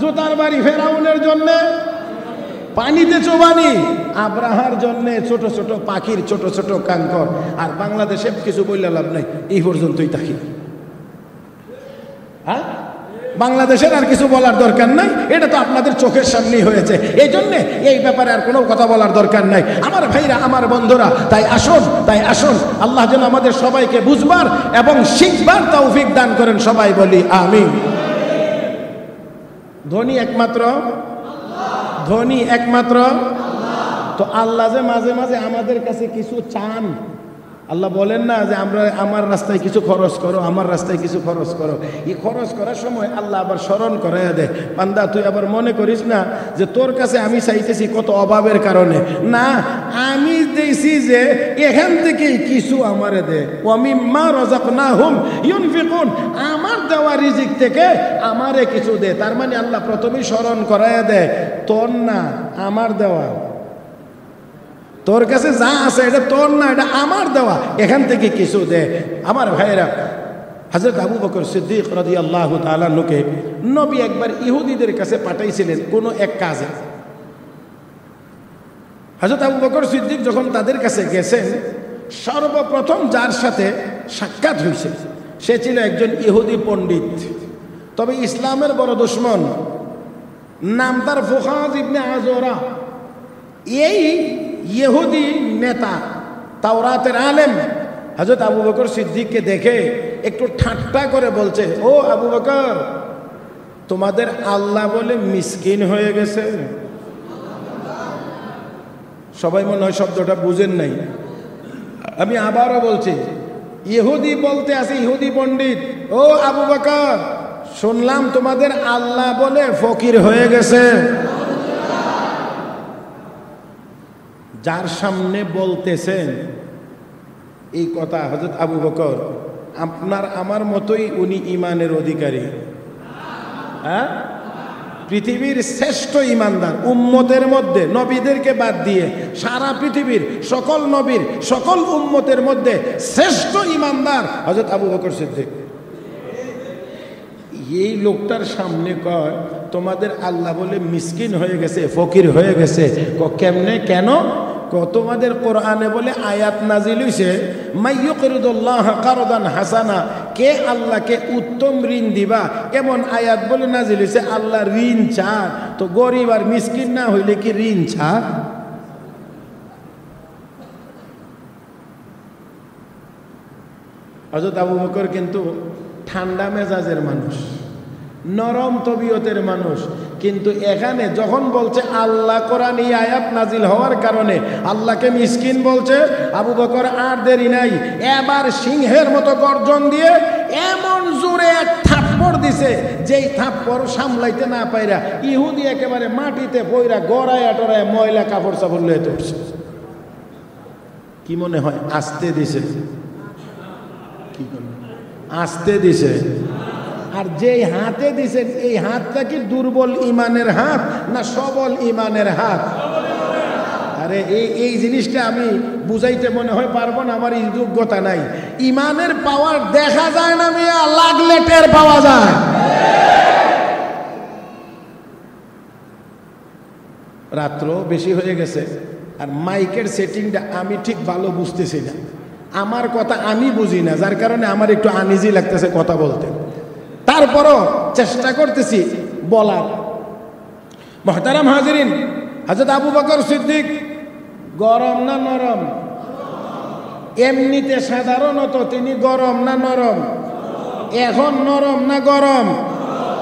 জুতার বাড়ি, ফেরাউনের জন্য পানিতে চোবানি, আব্রাহার জন্য ছোট ছোট পাখির ছোট ছোট কাঙ্কর। আর বাংলাদেশে কিছু বললে লাভ নাই, এই পর্যন্তই থাকি। হ্যাঁ, বাংলাদেশের আর কিছু বলার দরকার নাই, এটা তো আপনাদের চোখের সামনেই হয়েছে। এই জন্যে এই ব্যাপারে আর কোনো কথা বলার দরকার নাই আমার ভাইরা, আমার বন্ধুরা। তাই আসুন আল্লাহ যেন আমাদের সবাইকে বুঝবার এবং শিখবার তৌফিক দান করেন। সবাই বলি আমিন। ধনী একমাত্র তো আল্লাহ যে মাঝে মাঝে আমাদের কাছে কিছু চান। আল্লাহ বলেন না যে আমার রাস্তায় কিছু খরচ করো, আমার রাস্তায় কিছু খরচ করো। এই খরচ করার সময় আল্লাহ আবার স্মরণ করাইয়া দেয়, বান্দা তুই আবার মনে করিস না যে তোর কাছে আমি চাইতেছি কত অভাবের কারণে। না, আমি দিয়েছি যে এখান থেকেই কিছু আমারে দে। ওয়ামিম্মা রাযাকনাহুম ইউনফিকুন, আমার দেওয়া রিজিক থেকে আমারে কিছু দে। তার মানে আল্লাহ প্রথমেই স্মরণ করাইয়া দেয়, তোর না আমার দেওয়া। তোর কাছে যা আছে এটা তোর না, এটা আমার দেওয়া, এখান থেকে কিছু দে। আমার ভাইয়েরা, হযরত আবু বকর সিদ্দিক রাদিয়াল্লাহু তাআলা আনহুকে নবী একবার ইহুদিদের কাছে পাঠাইছিলেন কোনো এক কাজে। হযরত আবু বকর সিদ্দিক যখন তাদের কাছে গেছেন, সর্বপ্রথম যার সাথে সাক্ষাৎ হয়েছে সে ছিল একজন ইহুদি পণ্ডিত, তবে ইসলামের বড় দুশমন। নাম তার ফুখাদ ইবনে আযরা। এই ইহুদি নেতা, তাওরাতের আলেম, হযরত আবু বকর সিদ্দিককে দেখে একটু ঠাট্টা করে বলছে, ও আবু বকর, তোমাদের আল্লাহ বলে মিসকিন হয়ে গেছে। সবাই মনে হয় শব্দটা বুঝেন নাই, আমি আবারও বলছি। ইহুদি বলতে আছে, ইহুদি পণ্ডিত, ও আবু বকর, শুনলাম তোমাদের আল্লাহ বলে ফকির হয়ে গেছে। যার সামনে বলতেছেন এই কথা হযরত আবু বকর, আপনার আমার মতোই উনি ইমানের অধিকারী। হ্যাঁ, পৃথিবীর শ্রেষ্ঠ ইমানদার উম্মতের মধ্যে, নবীদেরকে বাদ দিয়ে সারা পৃথিবীর সকল নবীর সকল উম্মতের মধ্যে শ্রেষ্ঠ ইমানদার হযরত আবু বকর সিদ্দিক। এই লোকটার সামনে কয় তোমাদের আল্লাহ বলে মিসকিন হয়ে গেছে, ফকির হয়ে গেছে। কেমনে, কেন? তোমাদের কোরআনে বলে আয়াত নাজিল হইছে, মাইয়ুকরিদুল্লাহ কারদান হাসানা, কে আল্লাহকে উত্তম ঋণ দিবা, এমন আয়াত বলে নাজিল হইছে। আল্লাহ ঋণ চান, তো গরিব আর মিসকিন না হইলে কি ঋণ চান? হযরত আবু বকর কিন্তু ঠান্ডা মেজাজের মানুষ, নরম তবিয়তের মানুষ, কিন্তু এখানে যখন বলছে আল্লাহ কোরআন এই আয়াত নাজিল হওয়ার কারণে আল্লাহকে মিসকিন বলছে, আবু বকর আর দেরি নাই, এবার সিংহের মতো গর্জন দিয়ে এমন জোরে এক থাপ্পড় দিছে, যেই থাপ্পড় সামলাইতে না পাইরা ইহুদি একেবারে মাটিতে পইরা গড়ায় টরায় ময়লা কাপড় চাপড় লয়ে তুলছে। কি মনে হয় আস্তে দিছে? কি আস্তে দিছে? আর যেই হাতে দিছেন এই হাতটা কি দুর্বল ইমানের হাত না সবল ইমানের হাত? আরে এই জিনিসটা আমি বুঝাইতে মনে হয় পারবো না, আমার এই যোগ্যতা নাই। ইমানের পাওয়ার দেখা যায় না মিয়া, লাগলে টের পাওয়া যায়। রাত্র বেশি হয়ে গেছে আর মাইকের সেটিংটা আমি ঠিক ভালো বুঝতেছি না, আমার কথা আমি বুঝি না, যার কারণে আমার একটু আনইজি লাগতেছে কথা বলতে। তারপরও চেষ্টা করতেছি বলার। মুহতারাম হাজিরিন, হযরত আবু বকর সিদ্দিক গরম না নরম? এমনিতে সাধারণত তিনি গরম না নরম? এখন নরম না গরম?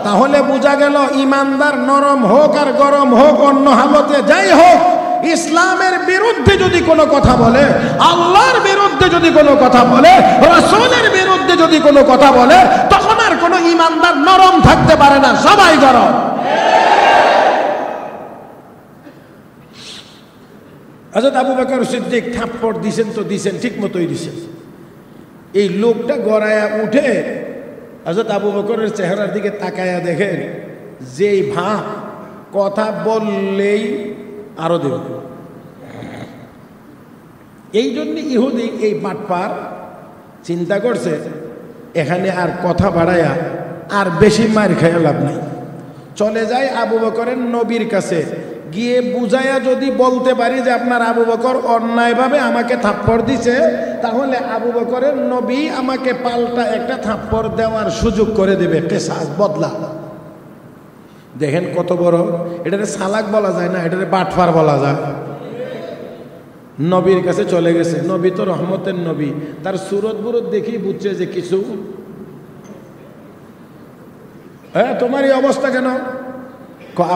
তাহলে বোঝা গেল ইমানদার নরম হোক আর গরম হোক, অন্য হালতে যাই হোক, ইসলামের বিরুদ্ধে যদি কোনো কথা বলে, আল্লাহর বিরুদ্ধে যদি কোনো কথা বলে, রাসূলের বিরুদ্ধে যদি কোনো কথা বলে, তখন আর কোনো ইমানদার নরম থাকতে পারে না, সবাই গরম। হযরত আবু বকর সিদ্দিক থাপ্পড় দিছেন তো দিছেন, ঠিক মতোই দিছেন। এই লোকটা গড়ায়া উঠে হযরত আবু বকরের চেহারার দিকে তাকায়া দেখেন, যেই ভাব কথা বললেই আরো দেব। এই জন্য ইহুদি এই বাটপার চিন্তা করছে এখানে আর কথা বাড়ায়া আর বেশি মার খেয়ে লাভ নাই, চলে যায় আবু বকরের নবীর কাছে, গিয়ে বুঝাইয়া যদি বলতে পারি যে আপনার আবু বকর অন্যায়ভাবে আমাকে থাপ্পড় দিছে, তাহলে আবু বকরের নবী আমাকে পাল্টা একটা থাপ্পড় দেওয়ার সুযোগ করে দেবে, কিসাস, বদলা। দেখেন কত বড়, এটারে সালাক বলা যায় না, এটারে বাটফার বলা যায়। নবীর কাছে চলে গেছে, নবী তো রহমতের নবী, তার সুরত বুরত দেখেই বুঝছে যে কিছু, হ্যাঁ তোমার এই অবস্থা কেন?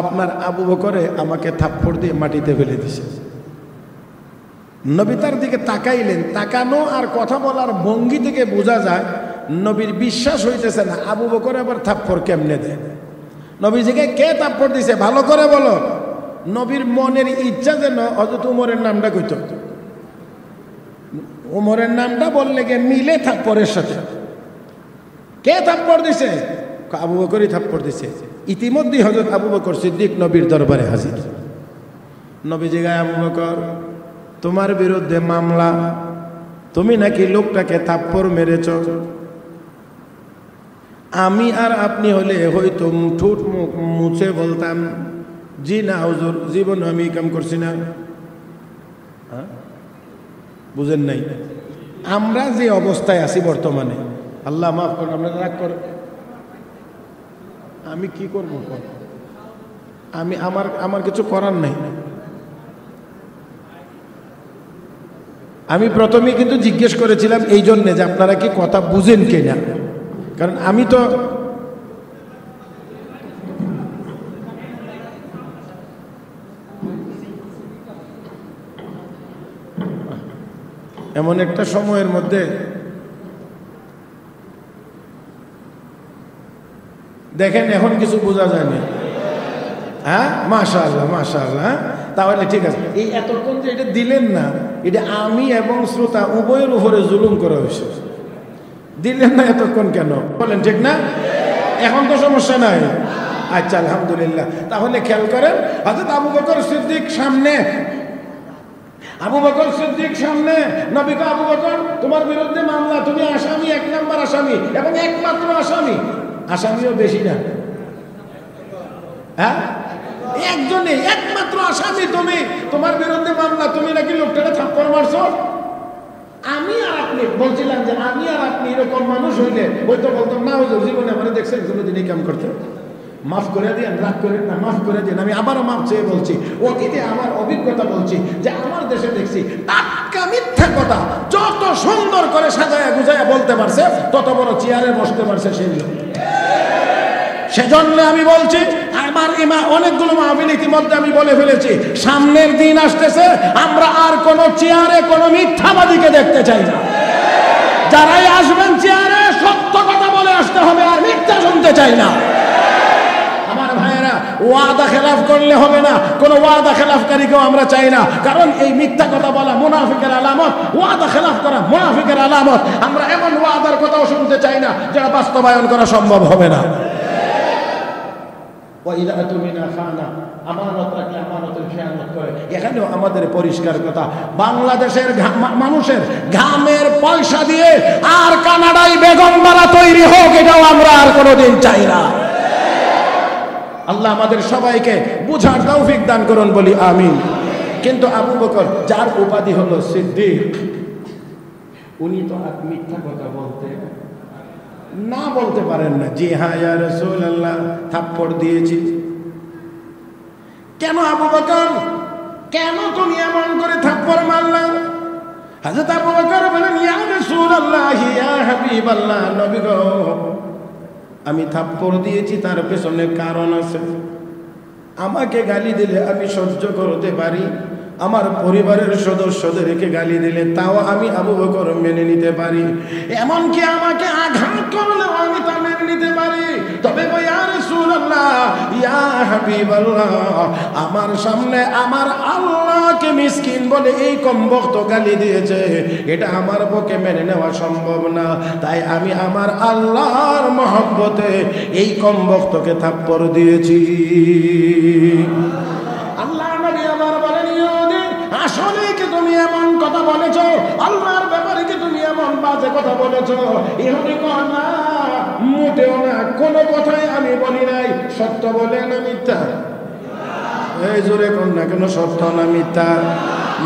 আপনার আবু বকরে আমাকে থাপ্পড় দিয়ে মাটিতে ফেলে দিছে। নবী তার দিকে তাকাইলেন, তাকানো আর কথা বলার ভঙ্গি থেকে বোঝা যায় নবীর বিশ্বাস হইতেছে না আবু বকরে আবার থাপ্পড় কেমনে দেয়। নবীজিকে কে থাপ্পড় দিছে ভালো করে বলো। নবীর মনের ইচ্ছা যেন হযরত উমরের নামটা কইত, উমরের নামটা বললে গিয়ে মিলে থাপ্পড়ের সাথে। কে থাপ্পড় দিছে? আবু বকরই থাপ্পড় দিছে। ইতিমধ্যে হযরত আবু বকর সিদ্দিক নবীর দরবারে হাজির। নবীজি গায়ে, আবু বকর তোমার বিরুদ্ধে মামলা, তুমি নাকি লোকটাকে থাপ্পড় মেরেছ। আমি আর আপনি হলে হয়তো ঠোঁট মুখ মুছে বলতাম জি না হুজুর, জীবন আমি কাম করছি না। বুঝেন নাই? আমরা যে অবস্থায় আছি বর্তমানে, আল্লাহ মাফ করুন, আমরা রাগ করে আমি কি করব? আমি আমার কিছু করার নাই। আমি প্রথমেই কিন্তু জিজ্ঞেস করেছিলাম এই জন্যে যে আপনারা কি কথা বুঝেন কিনা, কারণ আমি তো এমন একটা সময়ের মধ্যে দেখেন এখন কিছু বোঝা যায় না। হ্যাঁ মাশাআল্লাহ মাশাআল্লাহ। তাহলে ঠিক আছে, এই এতক্ষণ যে এটা দিলেন না, এটা আমি এবং শ্রোতা উভয়ের উপরে জুলুম করা হয়েছে। দিলেন না এতক্ষণ কেন বলেন, ঠিক না? এখন তো সমস্যা নাই। আচ্ছা আলহামদুলিল্লাহ। তাহলে খেয়াল করেন, হযরত আবু বকর সিদ্দিক সামনে, আবু বকর সিদ্দিক সামনে। নবীকে, আবু বকর তোমার বিরুদ্ধে মামলা, তুমি আসামি, 1 নম্বর আসামি এবং একমাত্র আসামি। আসামিও বেশি না, হ্যাঁ একজনে একমাত্র আসামি তুমি, তোমার বিরুদ্ধে মামলা, তুমি নাকি লোকটাকে থাপ্পড় মারছো। আমি আর আপনি বলছিলাম যে আমি আর আপনি এরকম মানুষ হইলে হয়তো বলতাম না হুজুর জীবনে আমার দেখছেন কোনোদিন এই কাম করতে, মাফ করে দিন, রাগ করেন না, মাফ করে দিন। আমি আবারও মাফ চেয়ে বলছি, অতীতে আমার অভিজ্ঞতা বলছি যে আমার দেশে দেখছি টাটকা মিথ্যা কথা যত সুন্দর করে সাজায়া গুজায়া বলতে পারছে, তত বড় চেয়ারে বসতে পারছে সেই লোক। সেজন্য আমি বলছি, আমার অনেকগুলো মাহফিল ইতিমধ্যে আমি বলে ফেলেছি, সামনের দিন আসতেছে আমরা আর কোন চেয়ারে কোন মিথ্যাবাদীকে দেখতে চাই না। যারাই আসবেন চেয়ারে সত্য কথা বলে আসতে হবে, আর মিথ্যা শুনতে চাই না। আমার ভাইয়েরা, ওয়াদা খেলাফ করলে হবে না, কোন ওয়াদা খেলাফকারীকেও আমরা চাই না, কারণ এই মিথ্যা কথা বলা মুনাফিকের আলামত, ওয়াদা খেলাফ করা মুনাফিকের আলামত। আমরা এমন ওয়াদার কথাও শুনতে চাই না যেটা বাস্তবায়ন করা সম্ভব হবে না। এখানেও আমাদের পরিষ্কার কথা, বাংলাদেশের মানুষের ঘামের পয়সা দিয়ে আর কানাডায় বেগম বাড়া তৈরি হোক, এটাও আমরা আর কোনোদিন চাই না। আল্লাহ আমাদের সবাইকে বুঝার তৌফিক দান করুন, বলি আমিন। কিন্তু আবু বকর, যার উপাধি হলো সিদ্দিক, উনি তো আর মিথ্যা কথা বলতে না বলতে পারেন না। জি হ্যাঁ ইয়া রাসূলুল্লাহ, থাপ্পড় দিয়েছি। কেন আবু বকর, কেন তুমি এমন করে থাপ্পড় মারলা? হযরত আবু বকর বলেন, ইয়া রাসূলুল্লাহ, ইয়া হাবিবাল্লাহ, নবী গো, আমি থাপ্পড় দিয়েছি তার পেছনে কারণ আছে। আমাকে গালি দিলে আমি সহ্য করতে পারি, আমার পরিবারের সদস্যদেরকে গালি দিলে তাও আমি আবু বকর মেনে নিতে পারি, এমনকি আমাকে আঘাত করলেও আমি তা মেনে নিতে পারি। তবে ইয়া রাসূলুল্লাহ, ইয়া হাবিবাল্লাহ, আমার সামনে আমার আল্লাহকে মিসকিন বলে এই কমবক্ত গালি দিয়েছে, এটা আমার পক্ষে মেনে নেওয়া সম্ভব না। তাই আমি আমার আল্লাহর মহব্বতে এই কমবক্তকে থাপ্পড় দিয়েছি। আল্লাহ নবী আমার বলেন, আসলে কি তুমি এমন কথা বলেছ? আল্লাহর ব্যাপারে কি তুমি এমন বাজে কথা বলেছ? ইহুদি কয় না, মোটেও না, কোনো কথাই আমি বলি নাই। সত্য বলে না মিথ্যা? এই জোরে কোন না কেন সত্য না মিথ্যা?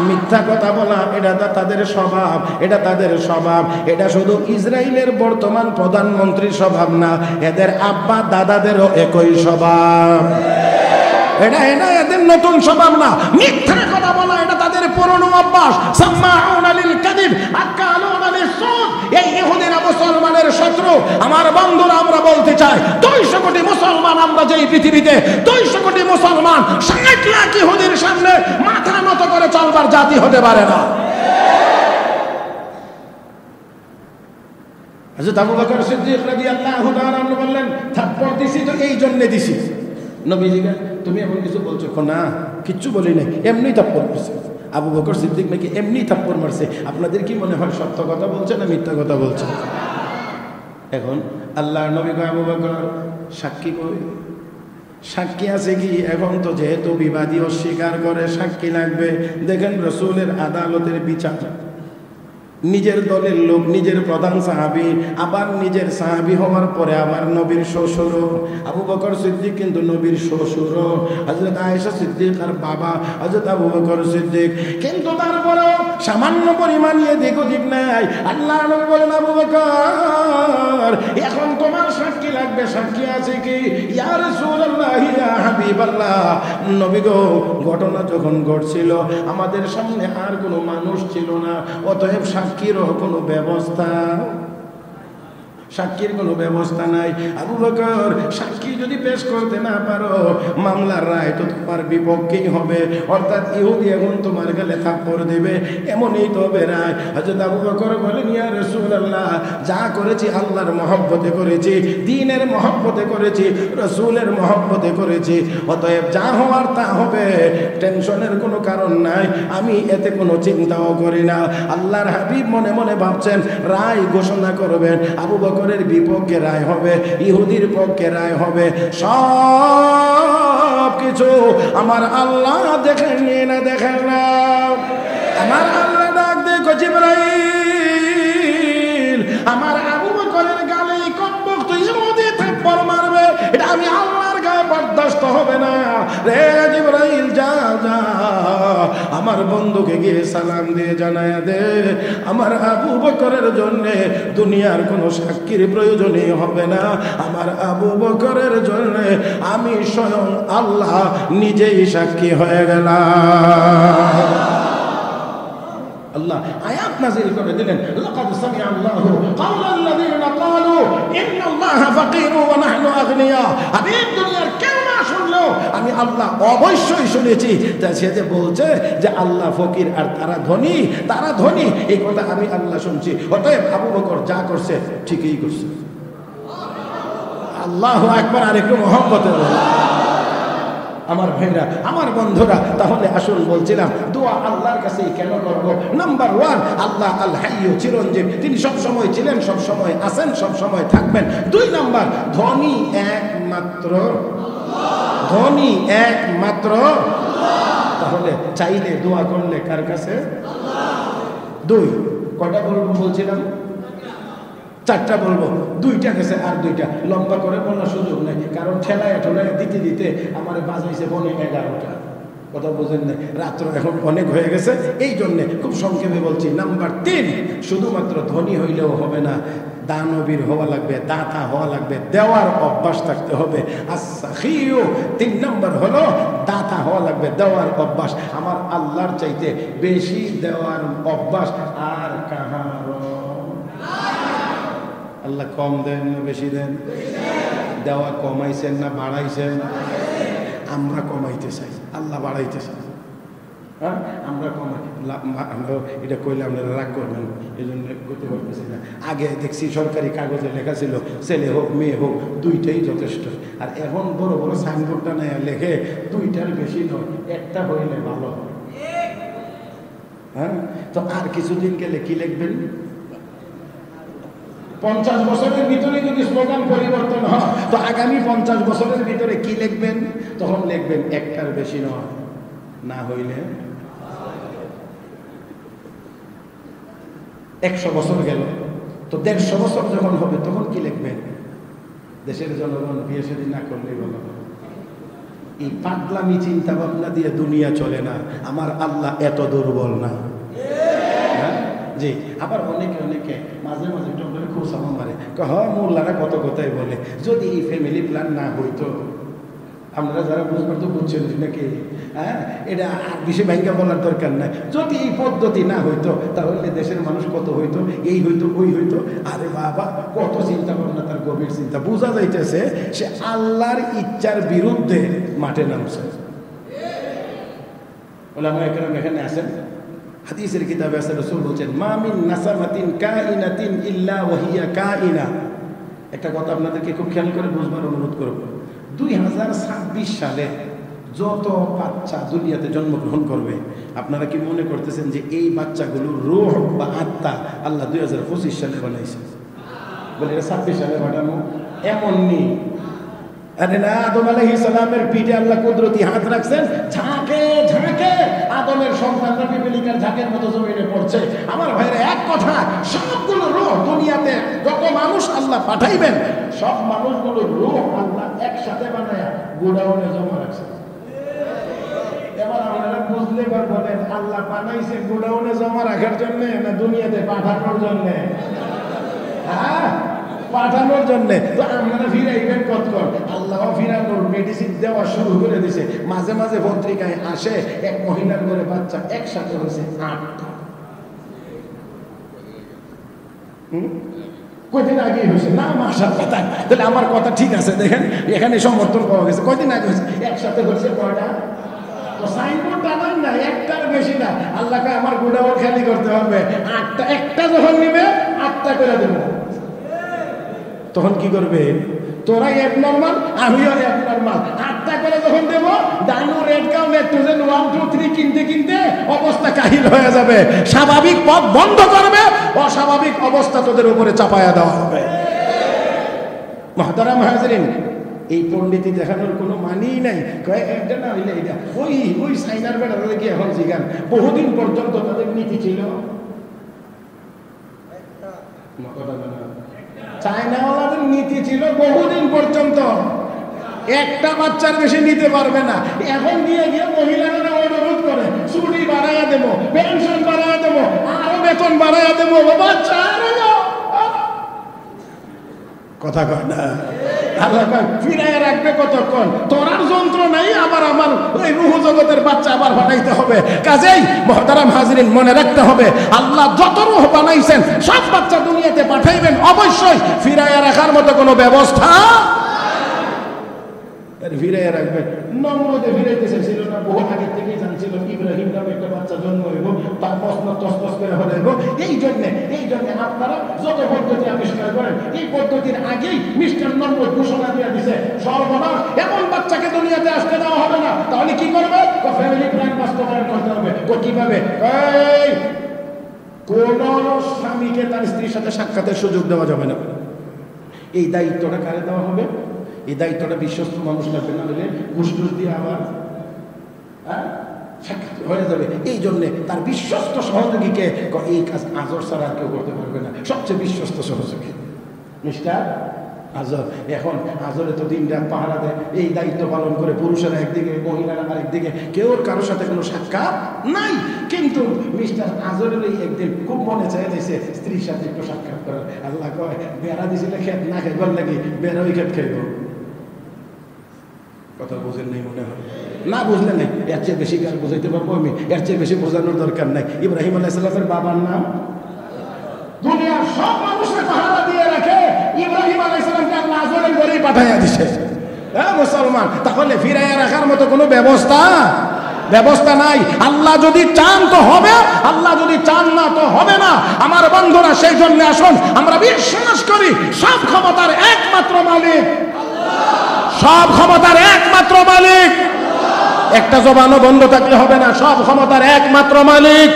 মিথ্যা কথা বলা এটা তাদের স্বভাব, এটা তাদের স্বভাব। এটা শুধু ইসরায়েলের বর্তমান প্রধানমন্ত্রীর স্বভাব না, এদের আব্বা দাদাদেরও একই স্বভাব। এটা এদের নতুন স্বভাব না। মিথ্যা কথা বলা এটা তাদের পুরনো অভ্যাস। সাম্মাউনা লিল কাযিব আকালুনা লিস-সুদ। এই ইহুদিরা মুসলমানের শত্রু। আমার বন্ধুরা, আমরা বলতে চাই 200 কোটি মুসলমান আমরা যেই পৃথিবীতে, 200 কোটি মুসলমান 60 লাখ ইহুদির সামনে মাথা নত করে চলবার জাতি হতে পারে না। হযরত আবু বকর সিদ্দিক রাদিয়াল্লাহু তাআলা আনহু বললেন, থাপ্পড় দিছি তো এই জন্য দিছি। নবীজিকে তুমি এমন কিছু বলছো? না, কিচ্ছু বলি নাই, এমনি থাপ্পড় মারছে। আবু বকর সিদ্দিক নাকি এমনি থাপ্পড় মারছে। আপনাদের কি মনে হয় সত্য কথা বলছে না মিথ্যা কথা বলছে? এখন আল্লাহর নবী কয়, আবু বকর সাক্ষী কই? সাক্ষী আছে কি? এখন তো যেহেতু বিবাদী অস্বীকার করে, সাক্ষী লাগবে। দেখেন রাসূলের আদালতের বিচার, নিজের দলের লোক, নিজের প্রধান সাহাবী, আবার নিজের সাহাবী হওয়ার পরে আবার নবীর শ্বশুর। আবু বকর সিদ্দিক কিন্তু নবীর শ্বশুর, হযরত আয়েশা সিদ্দিকার বাবা হযরত আবু বকর সিদ্দিক। কিন্তু তারপরেও সামান্য পরিমাণ এদিক ওদিক নাই। আল্লাহ নবী বলেন, আবু বকর এখন তোমার সাক্ষী লাগবে। সাক্ষী আছে কি? ইয়া রাসূলুল্লাহ, ইয়া হাবিবাল্লাহ, নবী গো, ঘটনা যখন ঘটছিল আমাদের সামনে আর কোনো মানুষ ছিল না, অতএব সাক্ষীরও কোনো ব্যবস্থা, সাক্ষীর কোনো ব্যবস্থা নাই। আবু বকর, সাক্ষী যদি পেশ করতে না পারো, মামলার রায় তো তোমার বিপক্ষেই হবে, অর্থাৎ ইহুদি এখন তোমার গালে থাপ্পড় দেবে, এমনই তো হবে রায়। হযরত আবু বকর বলেন, ইয়া রাসূলুল্লাহ, যা করেছি আল্লাহর মহব্বতে করেছি, দ্বীনের মহব্বতে করেছি, রাসূলের মহব্বতে করেছি, অতএব যা হওয়ার তা হবে, টেনশনের কোনো কারণ নাই, আমি এতে কোনো চিন্তাও করি না। আল্লাহর হাবিব মনে মনে ভাবছেন রায় ঘোষণা করবেন, আবু বকরের বিপক্ষে রায় হবে, ইহুদির পক্ষে রায় হবে, সব কিছু আমার আল্লাহ দেখেন না, দেখেন না। আমার আল্লাহ ডাক দেখো, জিবরাইল, আমার আবু বকরের গালে কমবক্ত ইহুদি থাপ্পড় মারবে, এটা আমি আল্লাহর গায়ে বরদাস্ত হবে না। রে জিবরাইল, যা যা আমার বন্ধুকে গিয়ে সালাম দিয়ে জানায়া দে, আমার আবু বকরের জন্য দুনিয়ার কোনো সাক্ষীর প্রয়োজনই হবে না, আমার আবু বকরের জন্য আমি স্বয়ং আল্লাহ নিজেই সাক্ষী হয়ে গেলাম। আল্লাহ আয়াত নাযিল করে দিলেন, লাকাদ সামিআ আল্লাহু কাওলাল্লাযীনা ক্বালু ইন্নাল্লাহা ফাকীরুন ওয়া নাহনু আগনিয়া। হাবিব, দুনিয়ার কেউ না শুনলেও আমি আল্লাহ অবশ্যই শুনেছি। তা সে যে বলছে যে আল্লাহ ফকির আর তারা ধনী, তারা ধনী, এই কথা আমি আল্লাহ শুনছি। অতএব আবু বকর যা করছে ঠিকই করছে। আল্লাহু আকবার। আর একটু মহব্বতে বলুন। আমার ভাইরা, আমার বন্ধুরা, তাহলে আসুন বলছিলাম দোয়া আল্লাহর কাছে কেন করব? নাম্বার 1, আল্লাহ আল হাইয়্যু, চিরঞ্জীব, তিনি সব সময় ছিলেন, সব সময় আছেন, সব সময় থাকবেন। 2 নাম্বার, ধনী একমাত্র আল্লাহ, ধনী একমাত্র আল্লাহ। তাহলে চাইলে দোয়া করলে কার কাছে? আল্লাহ। 2 কয়টা বলবো বলছিলাম? 4টা বলবো, 2টা গেছে, আর 2টা লম্বা করে বলার সুযোগ নেই, কারণ ঠেলায় ঠেলায় দিতে দিতে আমার বাজাইছে বনে 11টা। কথা বোঝেন না, রাত্র এখন অনেক হয়ে গেছে, এই জন্যে খুব সংক্ষেপে বলছি। নাম্বার 3, শুধুমাত্র ধনী হইলেও হবে না, দানবীর হওয়া লাগবে, দাতা হওয়া লাগবে, দেওয়ার অভ্যাস থাকতে হবে। আস-সাখিয়্যু, 3 নম্বর হলো দাতা হওয়া লাগবে, দেওয়ার অভ্যাস। আমার আল্লাহর চাইতে বেশি দেওয়ার অভ্যাস আর কাহারও। আল্লাহ কম দেন না বেশি দেন? দেওয়া কমাইছেন না বাড়াইছেন? আমরা কমাইতে চাই, আল্লাহ বাড়াইতে চাই। হ্যাঁ, আমরা কমাই, আমরা এটা কইলে আপনারা রাগ করবেন, এই জন্য করতে পারতেছি না। আগে দেখছি সরকারি কাগজে লেখা ছিল ছেলে হোক মেয়ে হোক 2টাই যথেষ্ট, আর এখন বড় বড় সাইনবোর্ডটা নেয় লেখে 2টার বেশি নয়, একটা হইলে ভালো হয়। হ্যাঁ, তো আর কিছুদিন গেলে কি লিখবেন? 50 বছরের ভিতরে যদি স্লোগান পরিবর্তন হয়, তো আগামী 50 বছরের ভিতরে কি লিখবেন? তখন লিখবেন একটার বেশি নয়, না হইলে 100 বছর গেল, তো 150 বছর যখন হবে তখন কি লিখবেন? দেশের জনগণ বিয়ে শাদী না করলেই ভালো হবে। এই পাগলামি চিন্তা ভাবনা দিয়ে দুনিয়া চলে না। আমার আল্লাহ এত দুর্বল না। জি, আবার অনেকে মাঝে মাঝে একটু খোঁচামা মারে, মোল্লারা কত কথাই বলে, যদি এই ফ্যামিলি প্ল্যান না হইতো, আপনারা যারা বুঝবার তো বুঝছেন নাকি, হ্যাঁ, এটা আর বেশি ব্যাংকে বলার দরকার নাই। যদি এই পদ্ধতি না হইতো তাহলে দেশের মানুষ কত হইতো, এই হইতো ওই হইতো। আরে বাবা, কত চিন্তা ভাবনা, তার গভীর চিন্তা। বোঝা যাইতেছে সে আল্লাহর ইচ্ছার বিরুদ্ধে মাঠে নামছে। ওলামা একরাম এখানে আছেন, হাদিসের কিতাবে আছে, রাসূল বলেন মা মিন নাসামাতিন কাইনাতিন ইল্লা ওয়াহিয়া কাইনা। একটা কথা আপনাদেরকে খুব খেয়াল করে বুঝবার অনুরোধ করব। 2026 সালে যত বাচ্চা দুনিয়াতে জন্মগ্রহণ করবে, আপনারা কি মনে করতেছেন যে এই বাচ্চাগুলোর রূহ বা আত্মা আল্লাহ 2025 সালে বানাইছে? বলে এটা 26 সালে বানানো এমন নেই। আরে না, আদম আলাইহিস সালামের পিঠে আল্লাহ কুদরতি হাত রাখছেন, ঝাঁকে ঝাঁকে আদমের সন্তানরা পিপলিকার ঝাঁকের মতো জমিনে পড়ছে। আমার ভাইরা, এক কথা, সবগুলো রূহ দুনিয়াতে যত মানুষ আল্লাহ পাঠাইবেন, সব মানুষগুলো রূহ আল্লাহ একসাথে বানায়া গোডাউনে জমা রাখছে। এবার আপনারা বুঝলে এবার বলেন, আল্লাহ বানাইছে গোডাউনে জমা রাখার জন্য না দুনিয়াতে পাঠানোর জন্য? হ্যাঁ, পাঠানোর জন্য। তো আপনারা ফিরাইবেন কতক্ষণ? আল্লাহ ফিরানোর মেডিসিন দেওয়া শুরু করে দিছে। মাঝে মাঝে পত্রিকায় আসে এক মহিলার ঘরে বাচ্চা একসাথে হয়েছে 8টা। কয়দিন আগে হয়েছে না? মাশাআল্লাহ। তাহলে আমার কথা ঠিক আছে, দেখেন এখানে সমর্থন পাওয়া গেছে। কয়দিন আগে হয়েছে? একসাথে হয়েছে কয়টা? তো সাইনবোর্ড টানান না, একটার বেশি না। আল্লাহকে আমার গোডাউন খালি করতে হবে 8টা। একটা যখন নিবে 8টা করে দেবো। তখন কি করবে? তোরাই এক নরমাল, আমিও এক নরমাল। 8টা করে যখন দেব, ডানু রেড কাউ নেট্রোজেন 1 2 3 কিনতে কিনতে অবস্থা কাহিল হয়ে যাবে। স্বাভাবিক পথ বন্ধ করবে, অস্বাভাবিক অবস্থা তোদের উপরে চাপায়া দেওয়া হবে। মুহতারাম হাজিরিন, এই পণ্ডিতি দেখানোর কোনো মানেই নাই। একটা না হইলে এটা ওই সাইনার বেড়াতে কি এখন জিগান, বহুদিন পর্যন্ত তাদের নীতি ছিল। চায়নাওয়ালাদের নীতি ছিল বহুদিন পর্যন্ত একটা বাচ্চার বেশি নিতে পারবে না। এখন দিয়ে গিয়ে মহিলারা অনুরোধ করে ছুটি বাড়াইয়া দেবো, পেনশন বাড়াইয়া দেবো, আরো বেতন বাড়াইয়া দেবো। বাচ্চা কথা কয় না, আল্লাহ ফিরাইয়া রাখবে কতক্ষণ? তোরার যন্ত্র নাই, আবার আমার ওই রূহ জগতের বাচ্চা আবার বানাইতে হবে। কাজেই মুহতারাম হাজিরিন, মনে রাখতে হবে আল্লাহ যত রূহ বানাইছেন সব বাচ্চা দুনিয়াতে পাঠাইবেন, অবশ্যই ফিরাইয়া রাখার মতো কোনো ব্যবস্থা ফিরাইয়া রাখবেন। নম্রতে ফিরাইতে চাইছিল না, বহু আগে থেকেই জানছিল ইব্রাহিম নামে একটা বাচ্চা জন্ম হইব, তার প্রশ্ন তসতস করে হইব। এই জন্য আপনারা যত পদ্ধতি আবিষ্কার করেন, এই পদ্ধতির আগেই মিস্টার নম্র ঘোষণা দিয়ে দিছে, সর্বনাশ, এমন বাচ্চাকে দুনিয়াতে আসতে দেওয়া হবে না। তাহলে কি করবে? ফ্যামিলি প্ল্যান বাস্তবায়ন করতে হবে। তো কিভাবে? কোন স্বামীকে তার স্ত্রীর সাথে সাক্ষাতের সুযোগ দেওয়া যাবে না। এই দায়িত্বটা কারে দেওয়া হবে? এই দায়িত্বটা বিশ্বস্ত মানুষ লাগবে, না হলে ঘুষ দিয়ে আবার সাক্ষাৎ হয়ে যাবে। এই জন্যে তার বিশ্বস্ত সহযোগীকে এই কাজ আজর ছাড়া আর কেউ করতে পারবে না। সবচেয়ে বিশ্বস্ত সহযোগী মিস্টার আজর। এখন আজরে তো দিন রাত পাহারা দেয়, এই দায়িত্ব পালন করে পুরুষেরা একদিকে, মহিলারা আরেকদিকে, কেউ কারোর সাথে কোনো সাক্ষাৎ নাই। কিন্তু মিস্টার আজরের একদিন খুব মনে চাইছে স্ত্রীর সাথে একটু সাক্ষাৎ করার। আল্লাহ কয়, বেড়া দিছিলে খেত না খাইবার লাগি, বেড়া ওই খেত খাইব। কথা বুঝেন নাই মনে হয়, না বুঝলে নাই। এর চেয়ে বেশি কার বুঝাইতে পারবো আমি? এর চেয়ে বেশি বোঝানোর দরকার নাই। ইব্রাহিম আলাইহিস সালামের বাবার নাম দুনিয়ার সব মানুষের পাহারা দিয়ে রাখে, ইব্রাহিম আলাইহিস সালামকে আল্লাহ আজরের ঘরেই পাঠাইয়া দিছে। হ্যাঁ মুসলমান, তাহলে ফিরাইয়া রাখার মতো কোনো ব্যবস্থা নাই। আল্লাহ যদি চান তো হবে, আল্লাহ যদি চান না তো হবে না। আমার বন্ধুরা, সেই জন্য আসুন আমরা বিশ্বাস করি সব ক্ষমতার একমাত্র মালিক সব ক্ষমতার একমাত্র মালিক। একটা জবানও বন্ধ থাকলে হবে না, সব ক্ষমতার একমাত্র মালিক।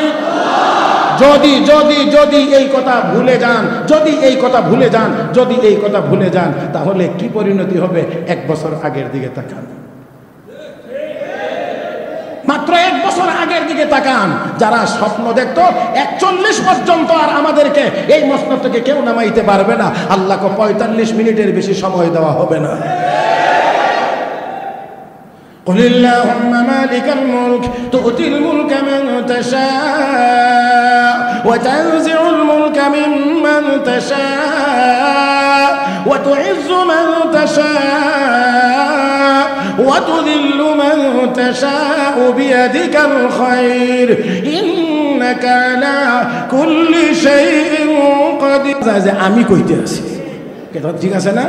যদি এই কথা ভুলে যান, তাহলে কি পরিণতি হবে? 1 বছর আগের দিকে তাকান, মাত্র 1 বছর আগের দিকে তাকান। যারা স্বপ্ন দেখতো 41 পর্যন্ত আর আমাদেরকে এই মসনদ থেকে কেউ নামাইতে পারবে না, আল্লাহকে 45 মিনিটের বেশি সময় দেওয়া হবে না। قل اللهم مالك الملك تؤتي الملك من تشاء وتنزع الملك ممن تشاء وتعز من تشاء وتذل من تشاء بيدك الخير إنك على كل شيء قدير আমি কইতে আছি কথা ঠিক আছে না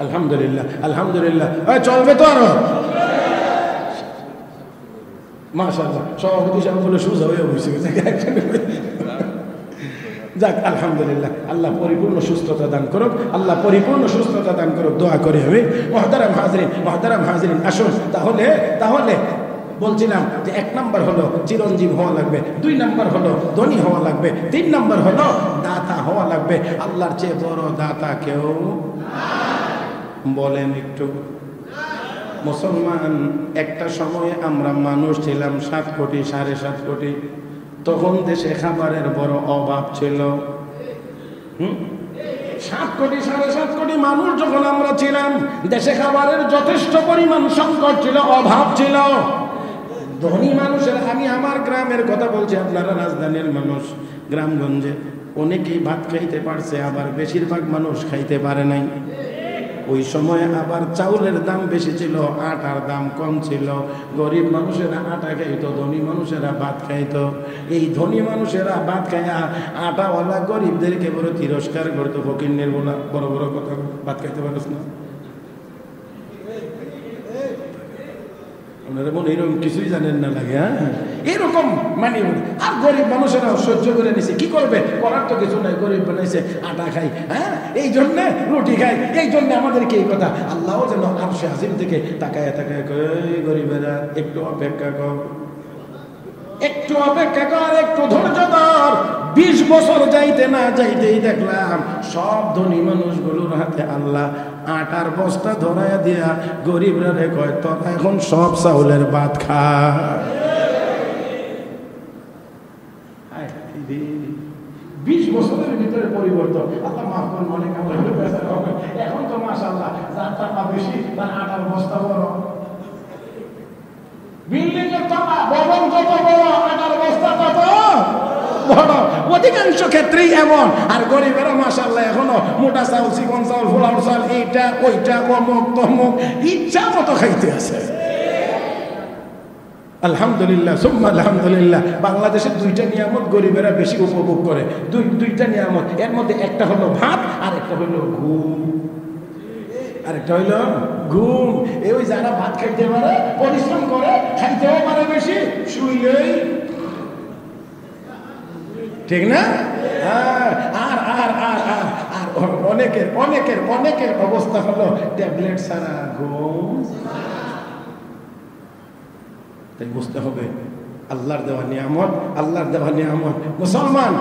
আলহামদুলিল্লাহ আলহামদুলিল্লাহ চলবে তো আরো মাশাআল্লাহ সভাপতি সাহেব বলে সোজা হয়ে বসে গেছে যাক আলহামদুলিল্লাহ আল্লাহ পরিপূর্ণ সুস্থতা দান করুক আল্লাহ পরিপূর্ণ সুস্থতা দান করুক দোয়া করে হবে মুহতারাম হাজরিন আসুন তাহলে বলছিলাম যে 1 নাম্বার হলো চিরঞ্জীব হওয়া লাগবে, 2 নাম্বার হলো ধনী হওয়া লাগবে, 3 নাম্বার হলো দাতা হওয়া লাগবে। আল্লাহর চেয়ে বড় দাতা কেউ বলেন একটু। মুসলমান একটা সময়ে আমরা মানুষ ছিলাম 7 কোটি 7.5 কোটি, তখন দেশে খাবারের বড় অভাব ছিল। 7 কোটি 7.5 কোটি মানুষ যখন আমরা ছিলাম, দেশে খাবারের যথেষ্ট পরিমাণ সংকট ছিল, অভাব ছিল। ধনী মানুষের, আমি আমার গ্রামের কথা বলছি, আপনারা রাজধানীর মানুষ, গ্রামগঞ্জে অনেকেই ভাত খাইতে পারছে, আবার বেশিরভাগ মানুষ খাইতে পারে নাই। ওই সময় আবার চাউলের দাম বেশি ছিল, আটার দাম কম ছিল। গরিব মানুষেরা আটা খাইতো, ধনী মানুষেরা ভাত খাইতো। এই ধনী মানুষেরা ভাত খাইয়া আটাওয়ালা গরিবদেরকে বড় তিরস্কার করতো, ফকিন্নের বড় বড় কথা, ভাত খাইতে পারিস না। আপনারা মনে এরকম কিছুই জানেন না লাগে, হ্যাঁ এরকম মানে। আর গরিব মানুষেরা সহ্য করে নিছে, কি করবে, করার তো কিছু নাই। গরিব বানাইছে, আটা খাই, হ্যাঁ এই জন্যে রুটি খাই, এই জন্য আমাদেরকে এই কথা। আল্লাহ যেন আরশে আজিম থেকে তাকায় তাকায় কই, গরিবেরা একটু অপেক্ষা কর, একটু অপেক্ষা কর, একটু ধৈর্য ধর। 20 বছর যাইতে না যাইতেই দেখলাম সব ধনী মানুষগুলোর হাতে আল্লাহ আটার বস্তা ধরাইয়া দিয়া গরিবরা রে কয়, তোরা এখন সব চাউলের ভাত খা। 20 বছরের ভিতরে পরিবর্তন। আল্লাহ মাফ করুন, অনেক এখন তো মাশাআল্লাহ যার টাকা বেশি তার আটার বস্তা বড়, বিল্ডিং এর টাকা ভবন যত বড়, আটার বস্তা তত বড়। অধিকাংশ ক্ষেত্রেই এমন। আর গরিবেরা মাশাআল্লাহ এখনো মোটা চাউল, চিকন চাউল, ফোলার চাউল, এইটা ওইটা, অমুক তমুক, ইচ্ছা মতো খাইতে আছে। আলহামদুলিল্লাহ সুম্মা আলহামদুলিল্লাহ। বাংলাদেশের 2টা নিয়ামত গরিবেরা বেশি উপভোগ করে। দুইটা নিয়ামত, এর মধ্যে একটা হলো ভাত আর একটা হলো ঘুম। আরেকটা হইল ঘুম। ওই যারা ভাত খাইতে পারে, পরিশ্রম করে, খাইতেও পারে বেশি, শুইলেই ঠিক না। আর আর আর আর আর অনেকের অনেকের অনেকের অবস্থা হলো ট্যাবলেট ছাড়া ঘুম। তাই বুঝতে হবে আল্লাহর দেওয়া নিয়ামত, আল্লাহর দেওয়া নিয়ামত। মুসলমান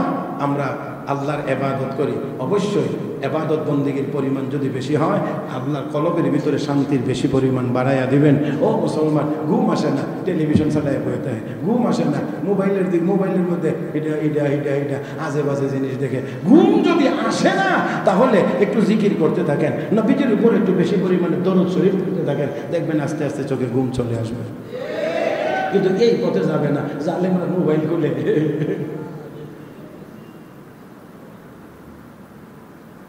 আমরা আল্লাহর ইবাদত করি, অবশ্যই ইবাদত বন্দেগীর পরিমাণ যদি বেশি হয়, আল্লাহর কলবের ভিতরে শান্তির বেশি পরিমাণ বাড়াইয়া দিবেন। ও মুসলমান, ঘুম আসে না টেলিভিশন ছাড়াই বইতে হয়, ঘুম আসে না মোবাইলের মধ্যে এটা আজে বাজে জিনিস দেখে। ঘুম যদি আসে না, তাহলে একটু জিকির করতে থাকেন, নবীজির উপর একটু বেশি পরিমাণে দরুদ শরীফ করতে থাকেন, দেখবেন আস্তে আস্তে চোখে ঘুম চলে আসবে। কিন্তু এই পথে যাবে না, জালেমরা মোবাইল খুলে।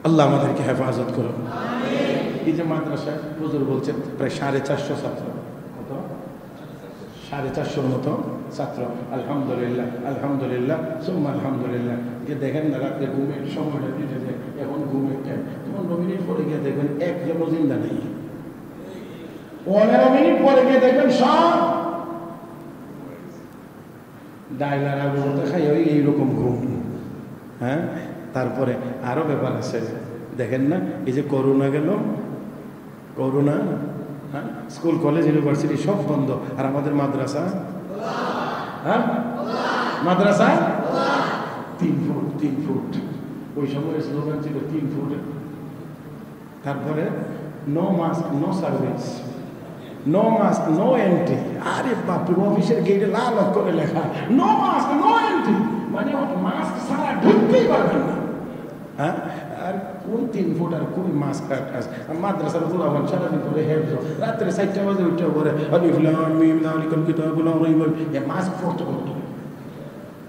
আল্লাহ আমাদেরকে হেফাজত করুন। এই যে মাদ্রাসায় হুজুর বলছেন প্রায় 450 ছাত্র, কত 450 মতো ছাত্র। আলহামদুলিল্লাহ আলহামদুলিল্লাহ সুম্মা আলহামদুলিল্লাহ। যে দেখেন না রাত্রে ঘুমের সময়টা দিতে যায়, এখন ঘুমের টাইম, 15 মিনিট পরে গিয়ে দেখবেন একজনও জিন্দা নেই। 15 মিনিট পরে গিয়ে দেখবেন সব ডাইলার আগুনটা খাই ওই এইরকম ঘুম। হ্যাঁ, তারপরে আরো ব্যাপার আছে, দেখেন না এই যে করোনা গেল, করোনা, হ্যাঁ স্কুল কলেজ ইউনিভার্সিটি সব বন্ধ, আর আমাদের মাদ্রাসা, হ্যাঁ মাদ্রাসা 3 ফুট 3 ফুট। ওই সময় স্লোগান ছিল 3 ফুট। তারপরে no mask no service, no mask no entry. আরে বাপরে, অফিসের গেটে লাল করে লেখা নো মাস্ক নো এন্ট্রি, মানে মাস্ক ছাড়া ঢুকতেই পারবেন না। হ্যাঁ, আর কোন 3 ফুট আর কোন মাছ কাট মাদ্রাসার গোলাবান সারাদিন করে হেফজ রাত্রে 4টা বাজে উঠে পরে মাছ পড়তে করতো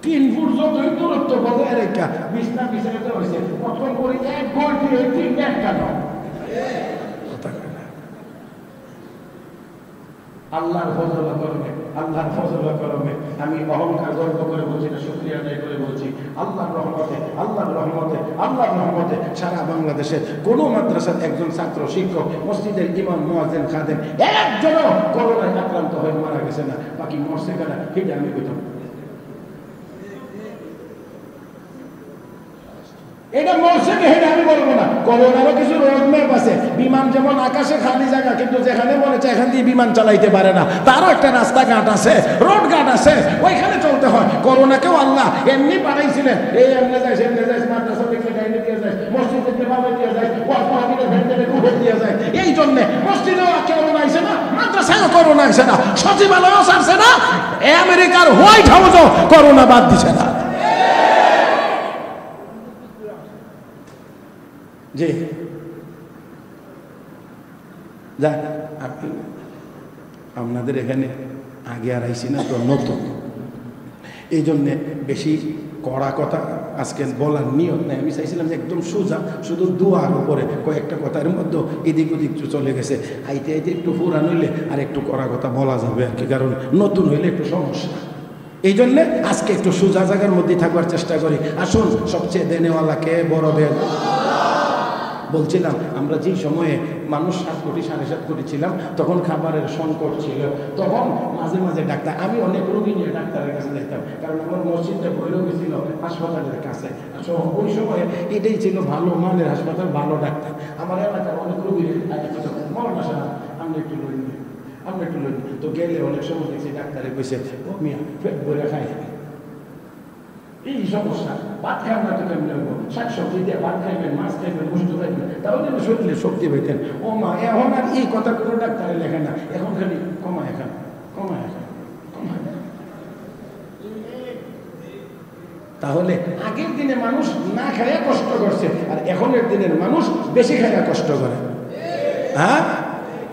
3 ফুট যতই দূরত্ব বজায় রেখা বিছনা বিছানাতে হয়েছে প্রথম করে 1 গোল দিয়ে 3 একটা নাও আল্লাহর ফজল করবে আল্লাহর ফজল করবে আমি অহংকার গর্ব করে বলছি না শুকরিয়া আদায় করে বলছি আল্লাহর রহমতে সারা বাংলাদেশে কোনো মাদ্রাসার একজন ছাত্র শিক্ষক মসজিদের ইমাম মুয়াজ্জিন খাদেম একজনও করোনায় আক্রান্ত হয়ে মারা গেছে না বাকি মরছে কারা এটা আমি কইতাম এটা মরছে হেঁটে আমি বলবো না করোনারও কিছু রোডম্যাপ আছে বিমান যেমন আকাশে খালি জায়গা কিন্তু যেখানে মনে হচ্ছে এখান দিয়ে বিমান চালাইতে পারে না তারও একটা রাস্তাঘাট আছে রোড ঘাট আছে ওইখানে চলতে হয় করোনাকেও আল্লাহ এমনি পাঠাইছিলেন এই এমনি যায় সেমনি যায় মাদ্রাসা দেখলে গাইলে দিয়ে যায় মসজিদ দেখলে ভাবে দিয়ে যায় ওয়াজমাহফিলে ভেন্টেলে ঘুরে দিয়ে যায় এই জন্যে মসজিদেও করোনা আইছে না মাদ্রাসায়ও করোনা আইছে না সচিবালয়ও ছাড়ছে না আমেরিকার হোয়াইট হাউসও করোনা বাদ দিছে না জি যাক আপনি আপনাদের এখানে আগে আর আইসি না তো নতুন এই জন্যে বেশি কড়া কথা আজকে বলার নিয়ত নেই আমি চাইছিলাম যে একদম সোজা শুধু দুয়ার উপরে কয়েকটা কথার মধ্যে এদিক ওদিক চলে গেছে আইতে আইতে একটু পুরান হইলে আর একটু কড়া কথা বলা যাবে আর কি কারণ নতুন হইলে একটু সমস্যা এই জন্যে আজকে একটু সোজা জায়গার মধ্যে থাকবার চেষ্টা করি আসুন সবচেয়ে দেনেওয়ালাকে বড় দেন বলছিলাম আমরা যেই সময়ে মানুষ 7 কোটি 7.5 কোটি ছিলাম তখন খাবারের সংকট ছিল তখন মাঝে মাঝে ডাক্তার আমি অনেক রোগী নিয়ে ডাক্তারের কাছে যেতাম কারণ আমার মসজিদটা ভৈরবী ছিল হাসপাতালের কাছে ওই সময় এটাই ছিল ভালো মানের হাসপাতাল ভালো ডাক্তার আমার এলাকার অনেক রোগী মরণা সাহেব আমরা একটু লই তো গেলে অনেক সময় দেখছি ডাক্তারে কইছে ও মিয়া পেট ভরে খাই এই সমস্যা ভাত খাবেন না তো কেমন লাগবো শাকসবজি দিয়ে ভাত খাইবেন মাছ খাইবেন গোস্ত খাইবেন তাহলে শরীরে শক্তি পেতেন ও মা এখন আর এই কথা কোনো ডাক্তারে লেখে না এখন খালি কমায় খান তাহলে আগের দিনে মানুষ না খাইয়া কষ্ট করছে আর এখনের দিনের মানুষ বেশি খাইয়া কষ্ট করে হ্যাঁ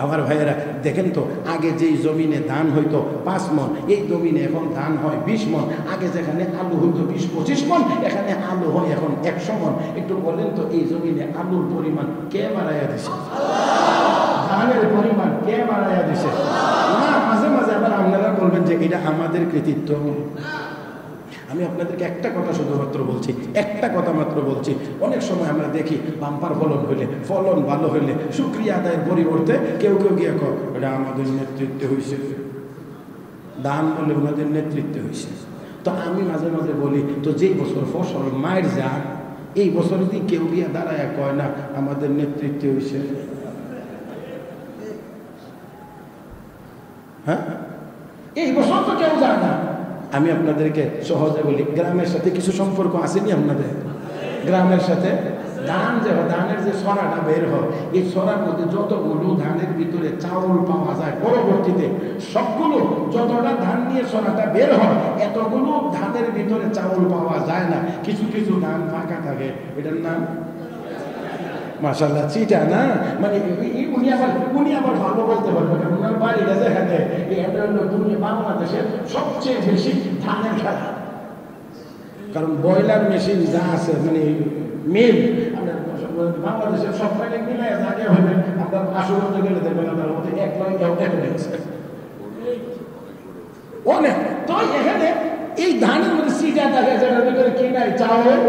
আমার ভাইয়েরা দেখেন তো আগে যেই জমিনে ধান হইতো 5 মণ এই জমিনে এখন ধান হয় 20 মণ আগে যেখানে আলু হইতো 20-25 মণ এখানে আলু হয় এখন 100 মণ একটু বলেন তো এই জমিনে আলুর পরিমাণ কে বাড়াইয়া দিছে ধানের পরিমাণ কে বাড়াইয়া দিছে না মাঝে মাঝে আবার আপনারা বলবেন যে এটা আমাদের কৃতিত্ব আমি আপনাদেরকে একটা কথা শুধুমাত্র বলছি একটা কথা মাত্র বলছি অনেক সময় আমরা দেখি বাম্পার ফলন হইলে ফলন ভালো হইলে শুকরিয়া আদায়ের পরিবর্তে কেউ গিয়ে কর এটা আমাদের নেতৃত্বে হয়েছে দান বলে ওনাদের নেতৃত্বে হয়েছে তো আমি মাঝে মাঝে বলি তো যেই বছর ফসল মায়ের যান এই বছর যদি কেউ গিয়ে দাঁড়ায় কয় না আমাদের নেতৃত্বে হয়েছে হ্যাঁ এই বছর তো কেউ যায় না আমি আপনাদেরকে সহজে বলি গ্রামের সাথে কিছু সম্পর্ক আসেনি আপনাদের গ্রামের সাথে ধান যে ধানের যে ছড়াটা বের হয় এই ছড়ার মধ্যে যতগুলো ধানের ভিতরে চাউল পাওয়া যায় পরবর্তীতে সবগুলো যতটা ধান নিয়ে ছড়াটা বের হয় এতগুলো ধানের ভিতরে চাউল পাওয়া যায় না কিছু কিছু ধান ফাঁকা থাকে এটার নাম মাশাআল্লাহ চিটা না মানে উনি আবার ভালো বলতে পারবে কারণ ওনার বাড়িটা যেখানে এটা হলো বাংলাদেশের সবচেয়ে বেশি ধানের খেলা কারণ বয়লার মেশিন যা আছে মানে মিল বাংলাদেশের সব মিলে মিলাই জায়গা হবে আপনার আশুগঞ্জে গেলে দেখবেন আপনার মধ্যে অনেক তো এখানে এই ধানের মধ্যে চিটা দেখা যায় ভিতরে কি নাই চাউল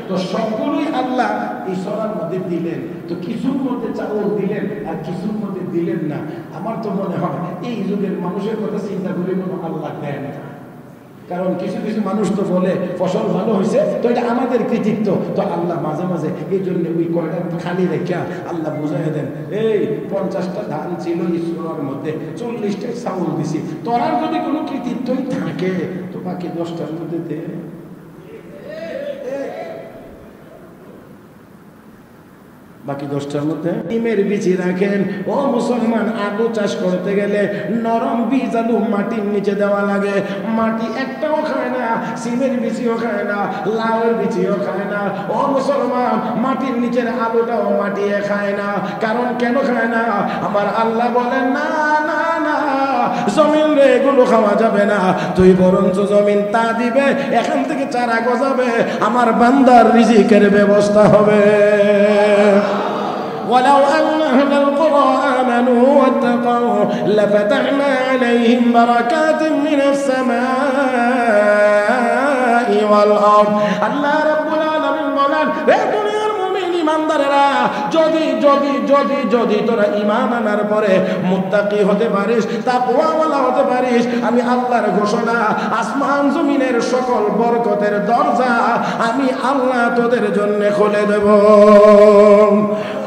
তো সবগুলোই আল্লাহ এই সরার মধ্যে দিলেন তো কিছুর মধ্যে চাউল দিলেন আর কিছুর মধ্যে দিলেন না আমার তো মনে হয় এই যুগের মানুষের কথা চিন্তা করে কোনো আল্লাহ দেন না কারণ কিছু কিছু মানুষ তো বলে ফসল ভালো হয়েছে তো এটা আমাদের কৃতিত্ব তো আল্লাহ মাঝে মাঝে এই জন্য ওই কয়টা খালি রেখা আল্লাহ বুঝাই দেন এই 50টা ধান ছিল ঈশ্বরের মধ্যে 40টা চাউল দিছি তোরার যদি কোনো কৃতিত্বই থাকে তো বাকি 10টার মধ্যে দে বাকি 10টার মধ্যে ডিমের বিচি রাখেন। ও মুসলমান, আলু চাষ করতে গেলে নরম বীজ আলু মাটির নিচে দেওয়া লাগে। মাটি একটাও খায় না, সিমের বিচিও খায় না, লাউয়ের বিচিও খায় না। ও মুসলমান, মাটির নিচের আলুটাও মাটিয়ে খায় না। কারণ কেন খায় না? আমার আল্লাহ বলেন না না না, জমিন রে এগুলো খাওয়া যাবে না, তুই বরঞ্চ জমিন তা দিবে, এখান থেকে চারা গজাবে, আমার বান্দার রিজিকের ব্যবস্থা হবে। ولو أن أهل القرى آمنوا واتقوا لفتحنا عليهم بركات من السماء والأرض الله رب العالمين বলেন, হে দুনিয়ার মুমিন ইমানদারেরা, যদি যদি যদি যদি তোরা ঈমান আনার পরে মুত্তাকি হতে পারিস, তাকওয়াওয়ালা হতে পারিস, আমি আল্লাহর ঘোষণা, আসমান জমিনের সকল বরকতের দরজা আমি আল্লাহ তোদের জন্য খুলে দেব।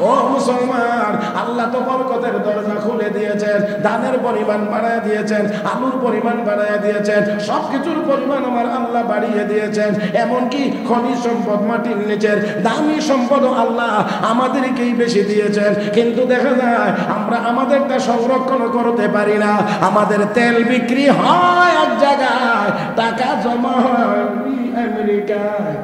ও মুসলমান, আল্লাহ তো বরকতের দরজা খুলে দিয়েছেন, ধানের পরিমাণ বাড়ায় দিয়েছেন, আলুর পরিমাণ বাড়ায় দিয়েছেন, সবকিছুর পরিমাণ আমার আল্লাহ বাড়িয়ে দিয়েছেন। এমনকি খনিজ সম্পদ, মাটির নিচের দামি সম্পদ আল্লাহ আমাদেরকেই বেশি দিয়েছেন। কিন্তু দেখা যায় আমরা আমাদেরটা সংরক্ষণ করতে পারি না। আমাদের তেল বিক্রি হয় এক জায়গায়, টাকা জমা হয় আমেরিকায়।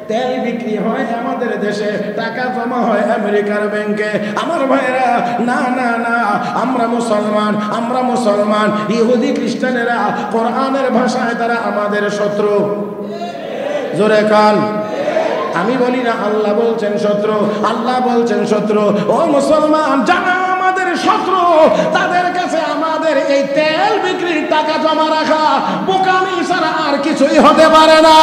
তেল বিক্রি হয় আমাদের দেশে, টাকা জমা হয় আমেরিকার ব্যাংকে। আমার ভাইরা, না না না, আমরা মুসলমান, আমরা মুসলমান। ইহুদি খ্রিস্টানেরা কোরআনের ভাষায় তারা আমাদের শত্রু। জোরে কান। আমি বলি না, আল্লাহ বলছেন শত্রু, আল্লাহ বলছেন শত্রু। ও মুসলমান, যারা আমাদের শত্রু, তাদের কাছে আমাদের এই তেল বিক্রির টাকা জমা রাখা বোকামি ছাড়া আর কিছুই হতে পারে না।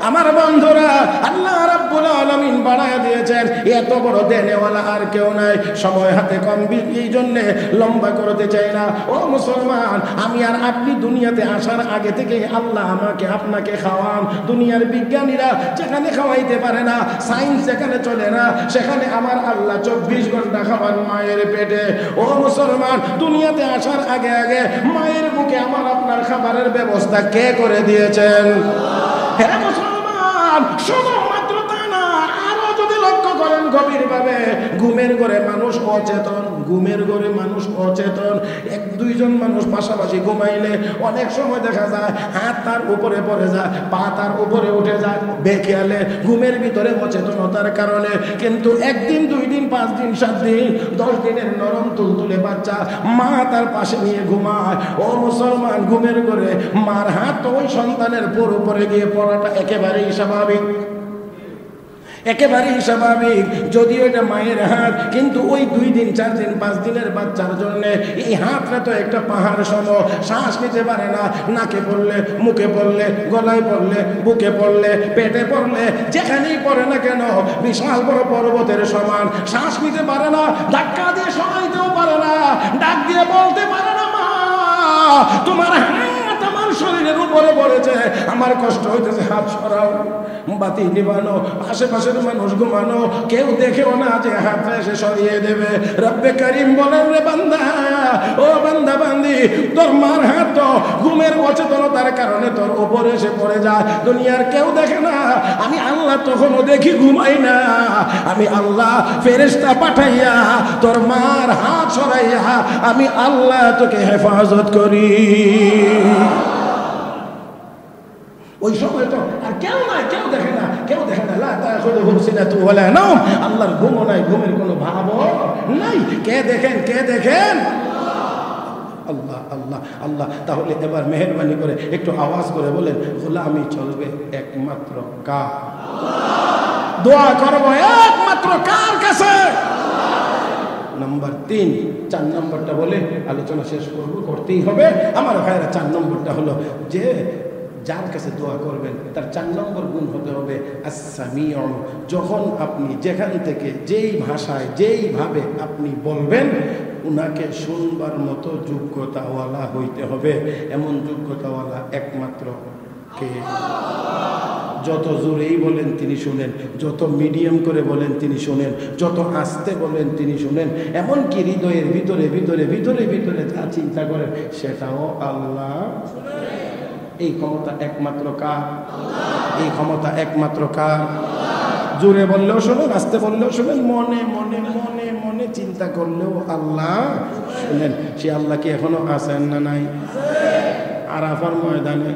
আমার বন্ধুরা, আল্লাহ রাব্বুল আলামিন বাড়ায় দিয়েছেন, এত বড় দেনেওয়ালা আর কেউ নাই। সময় হাতে কম, এই জন্যে লম্বা করতে চাই না। ও মুসলমান, আমি আর আপনি দুনিয়াতে আসার আগে থেকে আল্লাহ আমাকে আপনাকে খাওয়ান। দুনিয়ার বিজ্ঞানীরা যেখানে খাওয়াইতে পারে না, সায়েন্স যেখানে চলে না, সেখানে আমার আল্লাহ 24 ঘন্টা খাওয়ান মায়ের পেটে। ও মুসলমান, দুনিয়াতে আসার আগে আগে মায়ের বুকে আমার আপনার খাবারের ব্যবস্থা কে করে দিয়েছেন? হ্যাঁ মুসলমান, শুধুমাত্র তা না, আরো যদি লক্ষ্য করেন গভীরভাবে, ঘুমের ঘরে মানুষ অচেতন, ঘুমের ঘরে মানুষ অচেতন। এক দুইজন মানুষ পাশাপাশি ঘুমাইলে অনেক সময় দেখা যায় হাত তার উপরে পড়ে যায়, পা তার উপরে উঠে যায়, বেখেয়ালে ঘুমের ভিতরে অচেতনতার কারণে। কিন্তু একদিন, 2 দিন, 5 দিন, 7 দিন, 10 দিনের নরম তুলতুলে বাচ্চা মা তার পাশে নিয়ে ঘুমায়। ও মুসলমান, ঘুমের ঘরে মার হাত তো ওই সন্তানের উপরে গিয়ে পড়াটা একেবারেই স্বাভাবিক, একেবারেই স্বাভাবিক। যদিও এটা মায়ের হাত, কিন্তু ওই 2 দিন, 4 দিন, 5 দিনের বাচ্চার জন্য এই হাতটা তো একটা পাহাড় সম। শ্বাস নিতে পারে না, নাকে পড়লে, মুখে পড়লে, গলায় পড়লে, বুকে পড়লে, পেটে পড়লে, যেখানেই পড়ে না কেন বিশাল বড় পর্বতের সমান। শ্বাস নিতে পারে না, ধাক্কা দিয়ে সরাইতেও পারে না, ডাক দিয়ে বলতে পারে না, মা তোমার হাত আমার শরীরের উপরে পড়েছে, আমার কষ্ট হইতেছে, হাত সরাও। বাতি নিবানো, আশেপাশের মানুষ ঘুমানো, কেউ দেখেও না যে হাতটা এসে সরিয়ে দেবে। রব্বে করিম বলেন, রে বান্দা, ও বান্দা বান্দি, তোর মার হাত তো ঘুমের অচেতনতার কারণে তোর উপরে এসে পড়ে যায়, দুনিয়ার কেউ দেখে না। আমি আল্লাহ তখনও দেখি, ঘুমাই না। আমি আল্লাহ ফেরেশতা পাঠাইয়া তোর মার হাত সরাইয়া আমি আল্লাহ তোকে হেফাজত করি। ওই সময় তো আর কেউ নাই, কেউ দেখে না, কেউ দেখে না। লা তাখুযুহু সিনাতুন ওয়ালা নাওম, আল্লাহর ঘুমও নাই, ঘুমের কোনো ভাবও নাই। কে দেখেন? কে দেখেন? আল্লাহ আল্লাহ আল্লাহ। তাহলে এবার মেহেরবানি করে একটু আওয়াজ করে বলেন, গোলামি চলবে একমাত্র কার? দোয়া করব একমাত্র কার কাছে? নাম্বার 3, 4 নম্বরটা বলে আলোচনা শেষ করব, করতেই হবে আমার ভাইরা। 4 নম্বরটা হলো যে যার কাছে দোয়া করবেন তার 4 নম্বর গুণ হতে হবে as-সামিউ। যখন আপনি যেখান থেকে যেই ভাষায় যেইভাবে আপনি বলবেন, উনাকে শুনবার মতো যোগ্যতাওয়ালা হইতে হবে। এমন যোগ্যতাওয়ালা একমাত্র কে? যত জোরেই বলেন তিনি শুনেন, যত মিডিয়াম করে বলেন তিনি শুনেন, যত আস্তে বলেন তিনি শুনেন। এমনকি হৃদয়ের ভিতরে ভিতরে ভিতরে ভিতরে যা চিন্তা করেন সেটাও আল্লাহ। এই ক্ষমতা একমাত্র কার? এই ক্ষমতা একমাত্র কার? জোরে বললেও শোনেন, আস্তে বললেও শোনেন, মনে মনে মনে মনে চিন্তা করলেও আল্লাহ শোনেন। সে আল্লাহ কি এখনো আছেন না নাই? আরাফার ময়দানে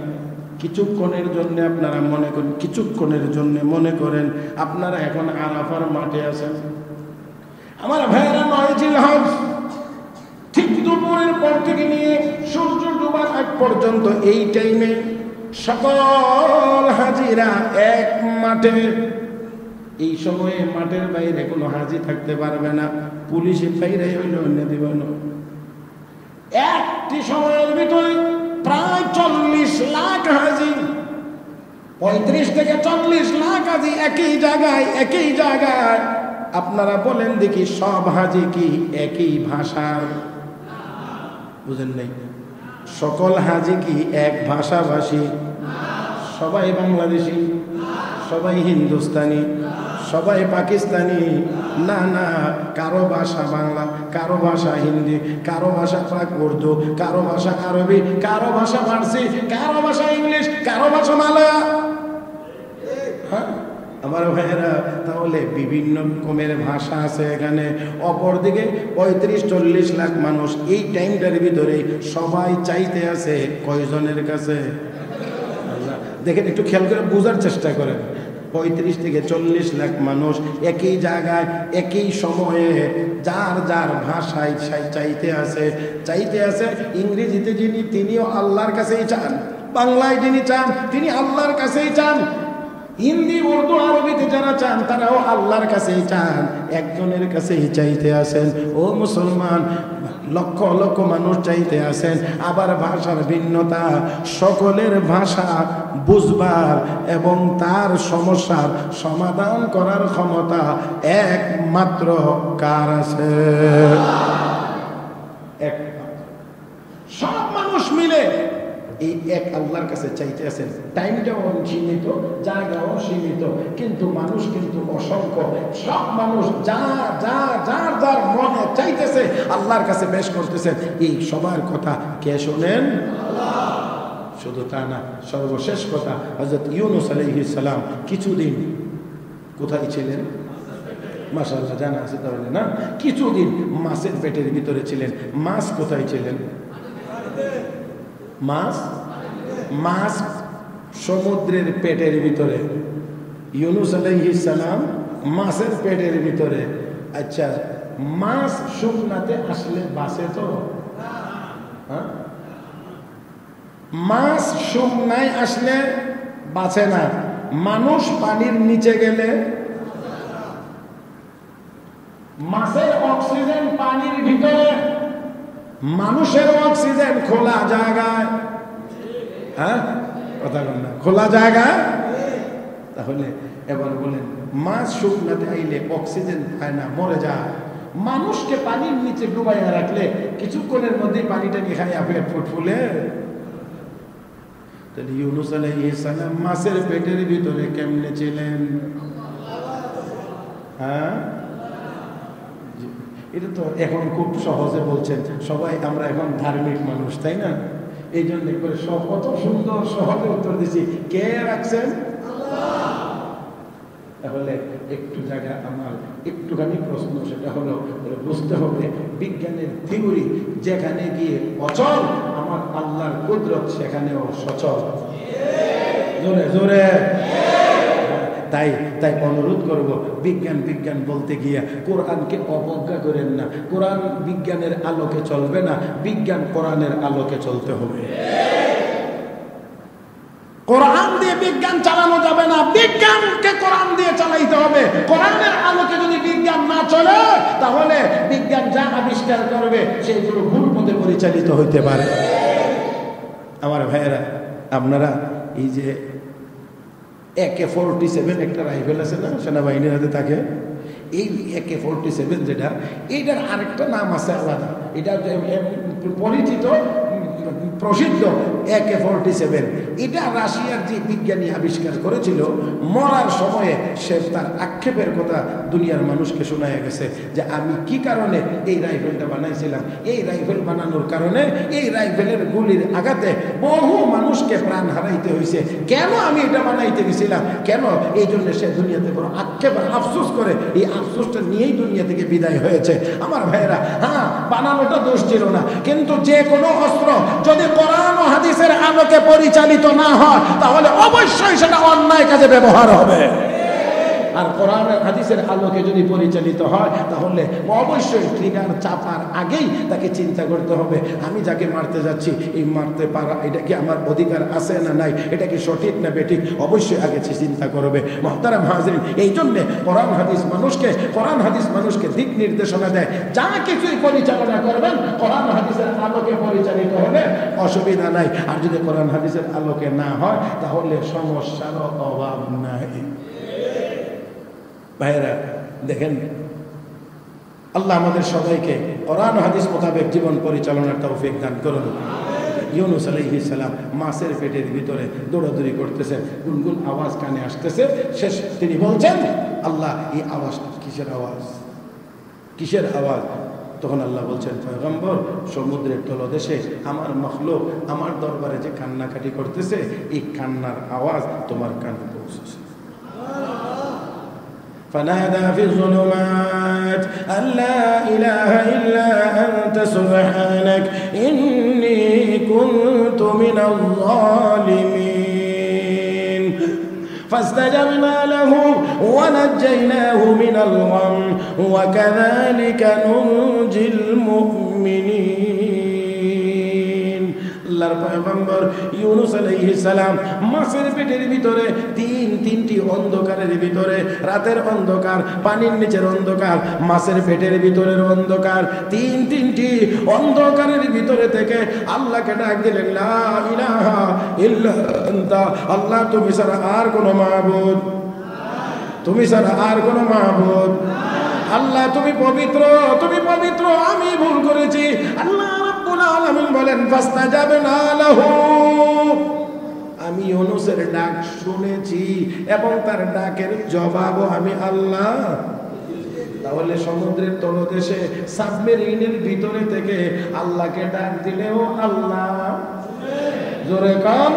কিছুক্ষণের জন্য আপনারা মনে করেন, কিছুক্ষণের জন্য মনে করেন আপনারা এখন আরাফার মাঠে আছেন। আমার ভাইয়েরা, 9 জিলহজ ঠিক দুপুরের পর থেকে নিয়ে সূর্য ডোবার আগ পর্যন্ত এই টাইমে সকল হাজিরা এক মাঠে। এই সময়ে মাঠের বাইরে কোনো হাজি থাকতে পারবে না, পুলিশের বাইরে হইল অন্য দিব না। একটি সময়ের ভিতরে প্রায় 40 লাখ হাজি, 35 থেকে 40 লাখ হাজি একই জায়গায়। আপনারা বলেন দেখি, সব হাজি কি একই ভাষার? বুঝেন নাই? সকল হাজি কি এক ভাষাভাষী? সবাই বাংলাদেশি, সবাই হিন্দুস্তানি, সবাই পাকিস্তানি? না না, কারো ভাষা বাংলা, কারো ভাষা হিন্দি, কারো ভাষা পাক উর্দু, কারো ভাষা আরবি, কারো ভাষা ফার্সি, কারো ভাষা ইংলিশ, কারো ভাষা মালয়া। হ্যাঁ আমার ভাইয়েরা, তাহলে বিভিন্ন রকমের ভাষা আছে এখানে। অপরদিকে 35-40 লাখ মানুষ এই টাইমটার ভিতরে সবাই চাইতে আছে কয়জনের কাছে? দেখেন, একটু খেয়াল করে বোঝার চেষ্টা করেন। 35 থেকে 40 লাখ মানুষ একই জায়গায় একই সময়ে যার যার ভাষায় চাইতে আছে। ইংরেজিতে যিনি, তিনিও আল্লাহর কাছেই চান। বাংলায় যিনি চান, তিনি আল্লাহর কাছেই চান। হিন্দি, উর্দু, আরবিতে যারা চান, তারাও আল্লাহর কাছেই চান। একজনের কাছেই চাইতে আছেন। ও মুসলমান, লক্ষ লক্ষ মানুষ চাইতে আছেন। আবার ভাষার ভিন্নতা, সকলের ভাষা বুঝবার এবং তার সমস্যার সমাধান করার ক্ষমতা একমাত্র কার আছে? সব মানুষ মিলে এই এক আল্লাহর কাছে চাইতে আছেন। টাইমটাও সীমিত, জায়গাও সীমিত, কিন্তু মানুষ কিন্তু অসংখ্য। সব মানুষ যার মনে চাইতেছে আল্লাহর কাছে পেশ করতেছেন। এই সবার কথা কে শোনেন? শুধু তা না, সর্বশেষ কথা, হযরত ইউনূস আলাইহিস সালাম কিছুদিন কোথায় ছিলেন? মাশাআল্লাহ, জানা আছে তাহলে না? কিছুদিন মাছের পেটের ভিতরে ছিলেন। মাছ কোথায় ছিলেন? মাছ সমুদ্রের পেটের ভিতরে। ইউনূস আলাইহিস সালাম মাছের পেটের ভিতরে। আচ্ছা, মাছ শুকনাতে আসলে বাঁচে তো? হ্যাঁ, মাছ শুকনায় আসলে বাঁচে না। মানুষ পানির নিচে গেলে, মাছের অক্সিজেন পানির ভিতরে, মানুষের অক্সিজেন খোলা জায়গায়। হ্যাঁ, কথা বল না, খোলা জায়গায়। তাহলে এবার বলেন, মাছ শুকনাতে আইলে অক্সিজেন পায় না, মরে যায়। মানুষকে পানির নিচে ডুবাইয়া রাখলে কিছুক্ষণের মধ্যে পানিটা খাইয়া পেট ফুলে। তাহলে ইউনূস আলাইহিস সালাম মাছের পেটের ভিতরে কেমনে ছিলেন? হ্যাঁ, এটা তো এখন খুব সহজে বলছেন সবাই। আমরা এখন ধার্মিক মানুষ, তাই না? এই জন্য করে সব কত সুন্দর সহজে উত্তর দিচ্ছি। কে রাখছেন? তাহলে একটু জায়গা আমার একটুখানি প্রশ্ন, সেটা হলো বুঝতে হবে বিজ্ঞানের থিওরি যেখানে গিয়ে অচল, আমার আল্লাহর কুদরত সেখানেও সচল। জোরে জোরে। তাই অনুরোধ করব, বিজ্ঞান বলতে গিয়া কোরআনকে অবজ্ঞা করেন না। কোরআন বিজ্ঞানের আলোকে চলবে না, বিজ্ঞান কোরআনের আলোকে চলতে হবে। কোরআন দিয়ে বিজ্ঞান চালানো যাবে না, বিজ্ঞানকে কোরআন দিয়ে চালাইতে হবে। কোরআনের আলোকে যদি বিজ্ঞান না চলে, তাহলে বিজ্ঞান যা আবিষ্কার করবে সেগুলো ভুল পথে পরিচালিত হইতে পারে। আমার ভাইয়েরা, আপনারা এই যে AK-47 একটা রাইফেল আছে না, সেনাবাহিনীর হাতে থাকে, এই AK-47 যেটা, এইটার আরেকটা নাম আছে আলাদা। এটা পরিচিত প্রসিদ্ধ AK-47, এটা রাশিয়ার যে বিজ্ঞানী আবিষ্কার করেছিল, মরার সময়ে সে তার আক্ষেপের কথা দুনিয়ার মানুষকে শোনায় গেছে যে আমি কি কারণে এই রাইফেলটা বানাইছিলাম। এই রাইফেল বানানোর কারণে এই রাইফেলের গুলির আঘাতে বহু মানুষকে প্রাণ হারাইতে হয়েছে। কেন আমি এটা বানাইতে গেছিলাম, কেন? এই জন্য সে দুনিয়াতে বড় আক্ষেপ আর আফসোস করে, এই আফসোসটা নিয়েই দুনিয়া থেকে বিদায় হয়েছে। আমার ভাইয়েরা, হ্যাঁ, বানানোটা দোষ ছিল না, কিন্তু যে কোনো অস্ত্র যদি কোরআন ও হাদিসের আলোকে পরিচালিত না হয় তাহলে অবশ্যই সেটা অন্যায় কাজে ব্যবহার হবে। আর কোরআন আর হাদিসের আলোকে যদি পরিচালিত হয় তাহলে অবশ্যই ট্রিগার চাপার আগেই তাকে চিন্তা করতে হবে, আমি যাকে মারতে যাচ্ছি এই মারতে পারা, এটা কি আমার অধিকার আছে না নাই, এটা কি সঠিক না বেঠিক, অবশ্যই আগে চিন্তা করবে। মুহতারাম হাজরিন, এই জন্যে কোরআন হাদিস মানুষকে দিক নির্দেশনা দেয়। যা কিছুই পরিচালনা করবেন কোরআন হাদিসের আলোকে পরিচালিত হবে, অসুবিধা নাই। আর যদি কোরআন হাদিসের আলোকে না হয় তাহলে সমস্যার অভাব নাই। ভাইরা দেখেন, আল্লাহ আমাদের সবাইকে কোরআন হাদিস মোতাবেক জীবন পরিচালনার তৌফিক দান করুন। ইউনূস আলাইহিস সালাম মাছের পেটের ভিতরে দৌড়াদৌড়ি করতেছেন, গুনগুন আওয়াজ কানে আসতেছে। শেষ তিনি বলছেন, আল্লাহ এই আওয়াজ কিসের আওয়াজ, কিসের আওয়াজ? তখন আল্লাহ বলছেন, পয়গম্বর, সমুদ্রের তলদেশে আমার মখলুক আমার দরবারে যে কান্নাকাটি করতেছে, এই কান্নার আওয়াজ তোমার কানে পৌঁছেছে। فنادى في الظلمات أن لا إله إلا أنت سبحانك إني كنت من الظالمين فاستجبنا له ونجيناه من الغم وكذلك ننجي المؤمنين। আল্লাহর পয়গম্বর ইউনূস আলাইহিস সালাম মাছের পেটের ভিতরে তিনটি অন্ধকারের ভিতরে, রাতের অন্ধকার, পানির নিচের অন্ধকার, মাছের পেটের ভিতরের অন্ধকার, তিনটি অন্ধকারের ভিতরে থেকে আল্লাহকে ডাক দিলেন, লা ইলাহা ইল্লা আনতা, আল্লাহ তুমি ছাড়া আর কোনো মাবুদ, তুমি ছাড়া আর কোনো মাবুদ, আল্লাহ তুমি পবিত্র, তুমি পবিত্র, আমি ভুল করেছি। আল্লাহ রাব্বুল আলামিন বলেন, ফাস্তাজাবনা লাহু, আমি ইউনূসের ডাক শুনেছি এবং তার ডাকের জবাবও আমি আল্লাহ। তাহলে সমুদ্রের তলদেশে সাবমেরিনের ভিতরে থেকে আল্লাহকে ডাক দিলেও আল্লাহ, জোরে কান।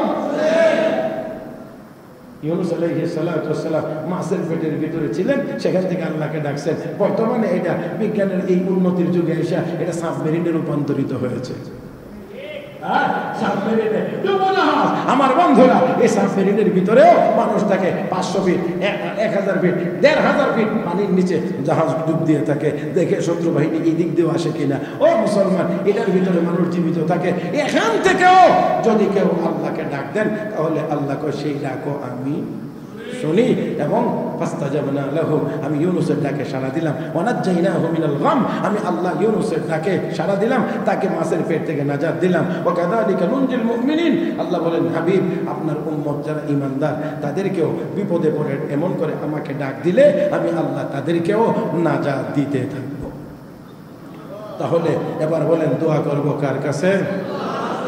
ইউনূস আলাইহিস সালাতু ওয়াস সালাম মাছের পেটের ভিতরে ছিলেন, সেখান থেকে আল্লাহকে ডাকছেন। বর্তমানে এটা বিজ্ঞানের এই উন্নতির যুগে এসে এটা সাবমেরিনে রূপান্তরিত হয়েছে। আমার বন্ধুরা, এই সাবমেরিনের ভিতরেও মানুষ থাকে 500 ফিট, 1000 ফিট, 1500 ফিট পানির নিচে জাহাজ ডুব দিয়ে থাকে, দেখে শত্রু বাহিনী এই দিক দিয়েও আসে কিনা। ও মুসলমান, এটার ভিতরে মানুষ জীবিত থাকে। এখান থেকেও যদি কেউ আল্লাহকে ডাক দেন তাহলে আল্লাহ কয়, সেই ডাকও আমি শুনি এবং ফাস্তাজাবনা লাহু, আমি ইউনূসের ডাকে সাড়া দিলাম। ওয়ানাজ্জাইনাহু মিনাল গাম, আমি আল্লাহ ইউনূসের ডাকে সাড়া দিলাম, তাকে মাছের পেট থেকে নাজাত দিলাম। ওয়া কাযালিকা নুনজিল মুমিনিন, আল্লাহ বলেন, হাবিব, আপনার উম্মত যারা ঈমানদার তাদেরকেও বিপদে পড়ে এমন করে আমাকে ডাক দিলে আমি আল্লাহ তাদেরকেও নাজাত দিতে থাকব। তাহলে এবার বলেন, দোয়া করব কার কাছে?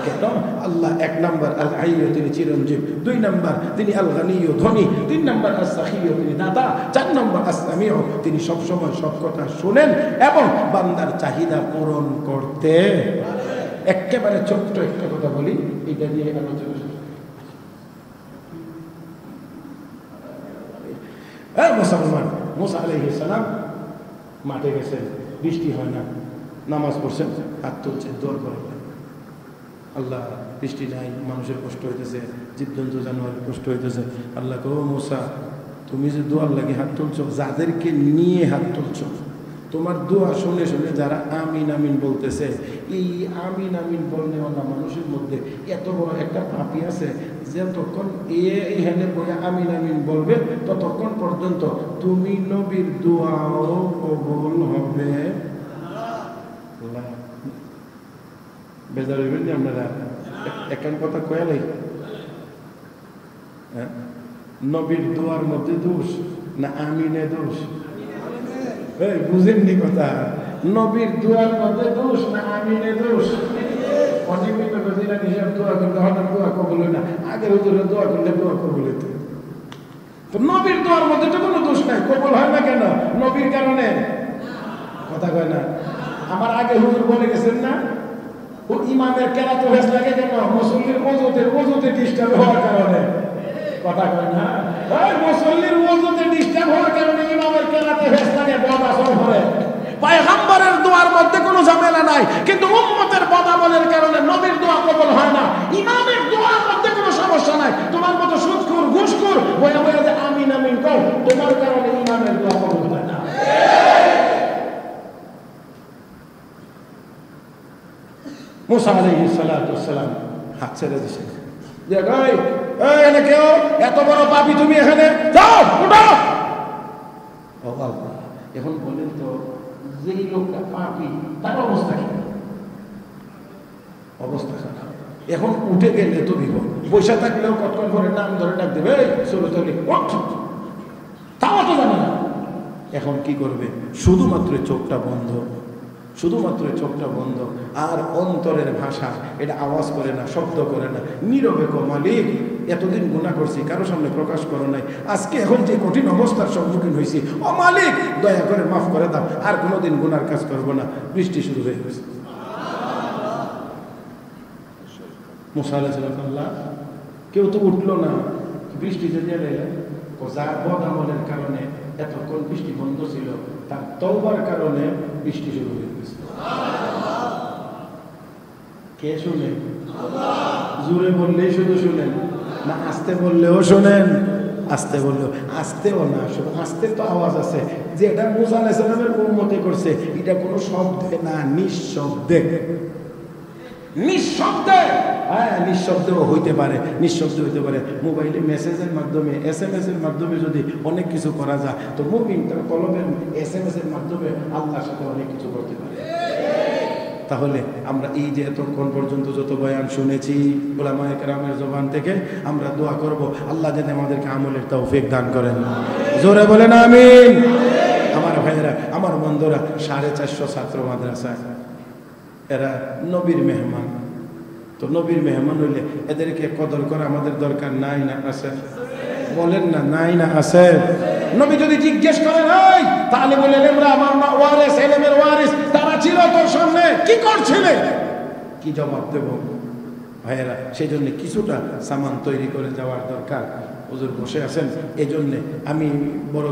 কেন? আল্লাহ 1 নম্বর আল হাইয়্যু, তিনি চিরঞ্জীব। 2 নম্বর তিনি আল গানিয়্যু, ধনী। 3 নম্বর আস সাখিয়্যু, তিনি দাতা। 4 নম্বর আস সামিউ, তিনি সব সময় সব কথা শুনেন এবং বান্দার চাহিদা পূরণ করতে। একেবারে ছোট্ট একটা কথা বলি, এটা নিয়ে আলোচনা। মুসলমান, মুসা আলাইহিস সালাম মাঠে গেছেন, বৃষ্টি হয় না, নামাজ পড়ছেন, হাত তুলছেন, দোয়া করেন, আল্লাহ বৃষ্টি নাই, মানুষের কষ্ট হইতেছে, জীবজন্তু জানোয়ারের কষ্ট হইতেছে। আল্লাহ কো, মুসা, তুমি যে দোয়ার লাগে হাত তুলছো, যাদেরকে নিয়ে হাত তুলছো, তোমার দোয়া শুনে শুনে যারা আমিন আমিন বলতেছে, এই আমিন আমিন বলনেওয়ালা মানুষের মধ্যে এত বড় একটা পাপী আছে, যতক্ষণ এখানে বলে আমিন আমিন বলবে ততক্ষণ পর্যন্ত তুমি নবীর দোয়াও কবুল হবে। বেজার হইবেন যে আপনারা একান কথা কয়ালাই, হ্যাঁ, নবীর দোয়ার মধ্যে দোষ না আমিনে দোষ? বুঝেননি কথা? নবীর দোয়ার মধ্যে দোষ না আমিনে দোষ? অনেক হিসাব দোয়া করলে হঠাৎ দোয়া কবুল হয় না, আগের হুজুরের দোয়া করলে দোয়া কবুল হইতো। তো নবীর দোয়ার মধ্যে তো কোনো দোষ নাই, কবুল হয় না কেন? নবীর কারণে। কথা কয় না? আমার আগে হুজুর বলে গেছেন না, ও ইমামের কেরাত ভেস লাগে কেন? মুসল্লির ওযুতে ডিস্টার্ব হওয়ার কারণে। কথা কয় না? ওই মুসল্লির ওযুতে ডিস্টার্ব হওয়ার কারণে ইমামের কেরাতে ভেস লাগে, বদ আসর করে। পয়গম্বরের দোয়ার মধ্যে কোনো ঝামেলা নাই, কিন্তু উম্মতের বদামলের কারণে নবীর দোয়া কবুল হয় না। ইমামের দোয়ার মধ্যে কোনো সমস্যা নাই, তোমার মতো সুদখোর ঘুষখোর বইয়া বইয়া যে আমিন আমিন কও, তোমার কারণে ইমামের দোয়া কবুল হয় না। মুসা আলাইহিস সালাতু ওয়াস সালাম হাত ছেড়ে দিয়েছে, যে কই এই এনে কেউ এত বড় পাপী তুমি এখানে যাও, উঠো। ও আল্লাহ, এখন বলেন তো যেই লোকটা পাপী তার অবস্থা কি? অবস্থা খারাপ। এখন উঠে গেলে তো বিপদ, বসে থাকলেও কতক্ষণ পরে নাম ধরে ডাক দেবে, চলে চলে, তাও তো জানে না। এখন কি করবে? শুধুমাত্র চোখটা বন্ধ, শুধুমাত্র চোখটা বন্ধ, আর অন্তরের ভাষা এটা আওয়াজ করে না, শব্দ করে না, নীরবে কো মালিক এতদিন গুনাহ করছি, কারো সামনে প্রকাশ করো নাই, আজকে এখন যে কঠিন অবস্থার সম্মুখীন হয়েছি, ও মালিক দয়া করে মাফ করে দাও, আর কোনোদিন গুনার কাজ করবো না। বৃষ্টি শুরু হয়ে গেছে। মুসা আলাইহিস সালাম, আল্লাহ কেউ তো উঠলো না, বৃষ্টি যদি যার বদামলের কারণে এতক্ষণ বৃষ্টি বন্ধ ছিল, তার তওবার কারণে বৃষ্টি শুরু হয়ে গেছে। কে শুনে? জোরে বললেই শুধু শুনেন না, আস্তে বললেও শোনেন? আস্তে বললেও, আস্তেও না, শুধু আস্তে তো আওয়াজ আছে, যে এটা মুসা আলাইহিস সালামের উম্মতে করছে, এটা কোনো শব্দে না, নিঃশব্দে। নিঃশব্দে, হ্যাঁ নিঃশব্দেও হইতে পারে, নিঃশব্দে হইতে পারে। মোবাইলে মেসেজের মাধ্যমে, SMS এর মাধ্যমে যদি অনেক কিছু করা যায়, তো মুমিন তার কলমের SMS এর মাধ্যমে আল্লাহর সাথে অনেক কিছু করতে পারে। তাহলে আমরা এই যে এতক্ষণ পর্যন্ত যত বয়ান শুনেছি উলামায়ে কেরামের জবান থেকে, আমরা দোয়া করব আল্লাহ যেন আমাদেরকে আমলের তৌফিক দান করেন। জোরে বলেন আমিন। আমার ভাইয়েরা, আমার বন্ধুরা, 450 ছাত্র মাদ্রাসায়, এরা নবীর মেহমান। তো নবীর মেহমান হইলে এদেরকে কদর করা আমাদের দরকার নাই না আছে? বলেন না, নাই না আছে? নবী যদি জিজ্ঞেস করেন, এই তালিবুল ইলমরা আমার ওয়ারিস, ইলমের ওয়ারিস, তারা ছিল তোর সামনে, কি করছিলে? কি জবাব দেব? ভাইয়েরা, সেই জন্য কিছুটা সামান তৈরি করে যাওয়ার দরকার। হুজুর বসে আছেন, এই জন্যে আমি বড়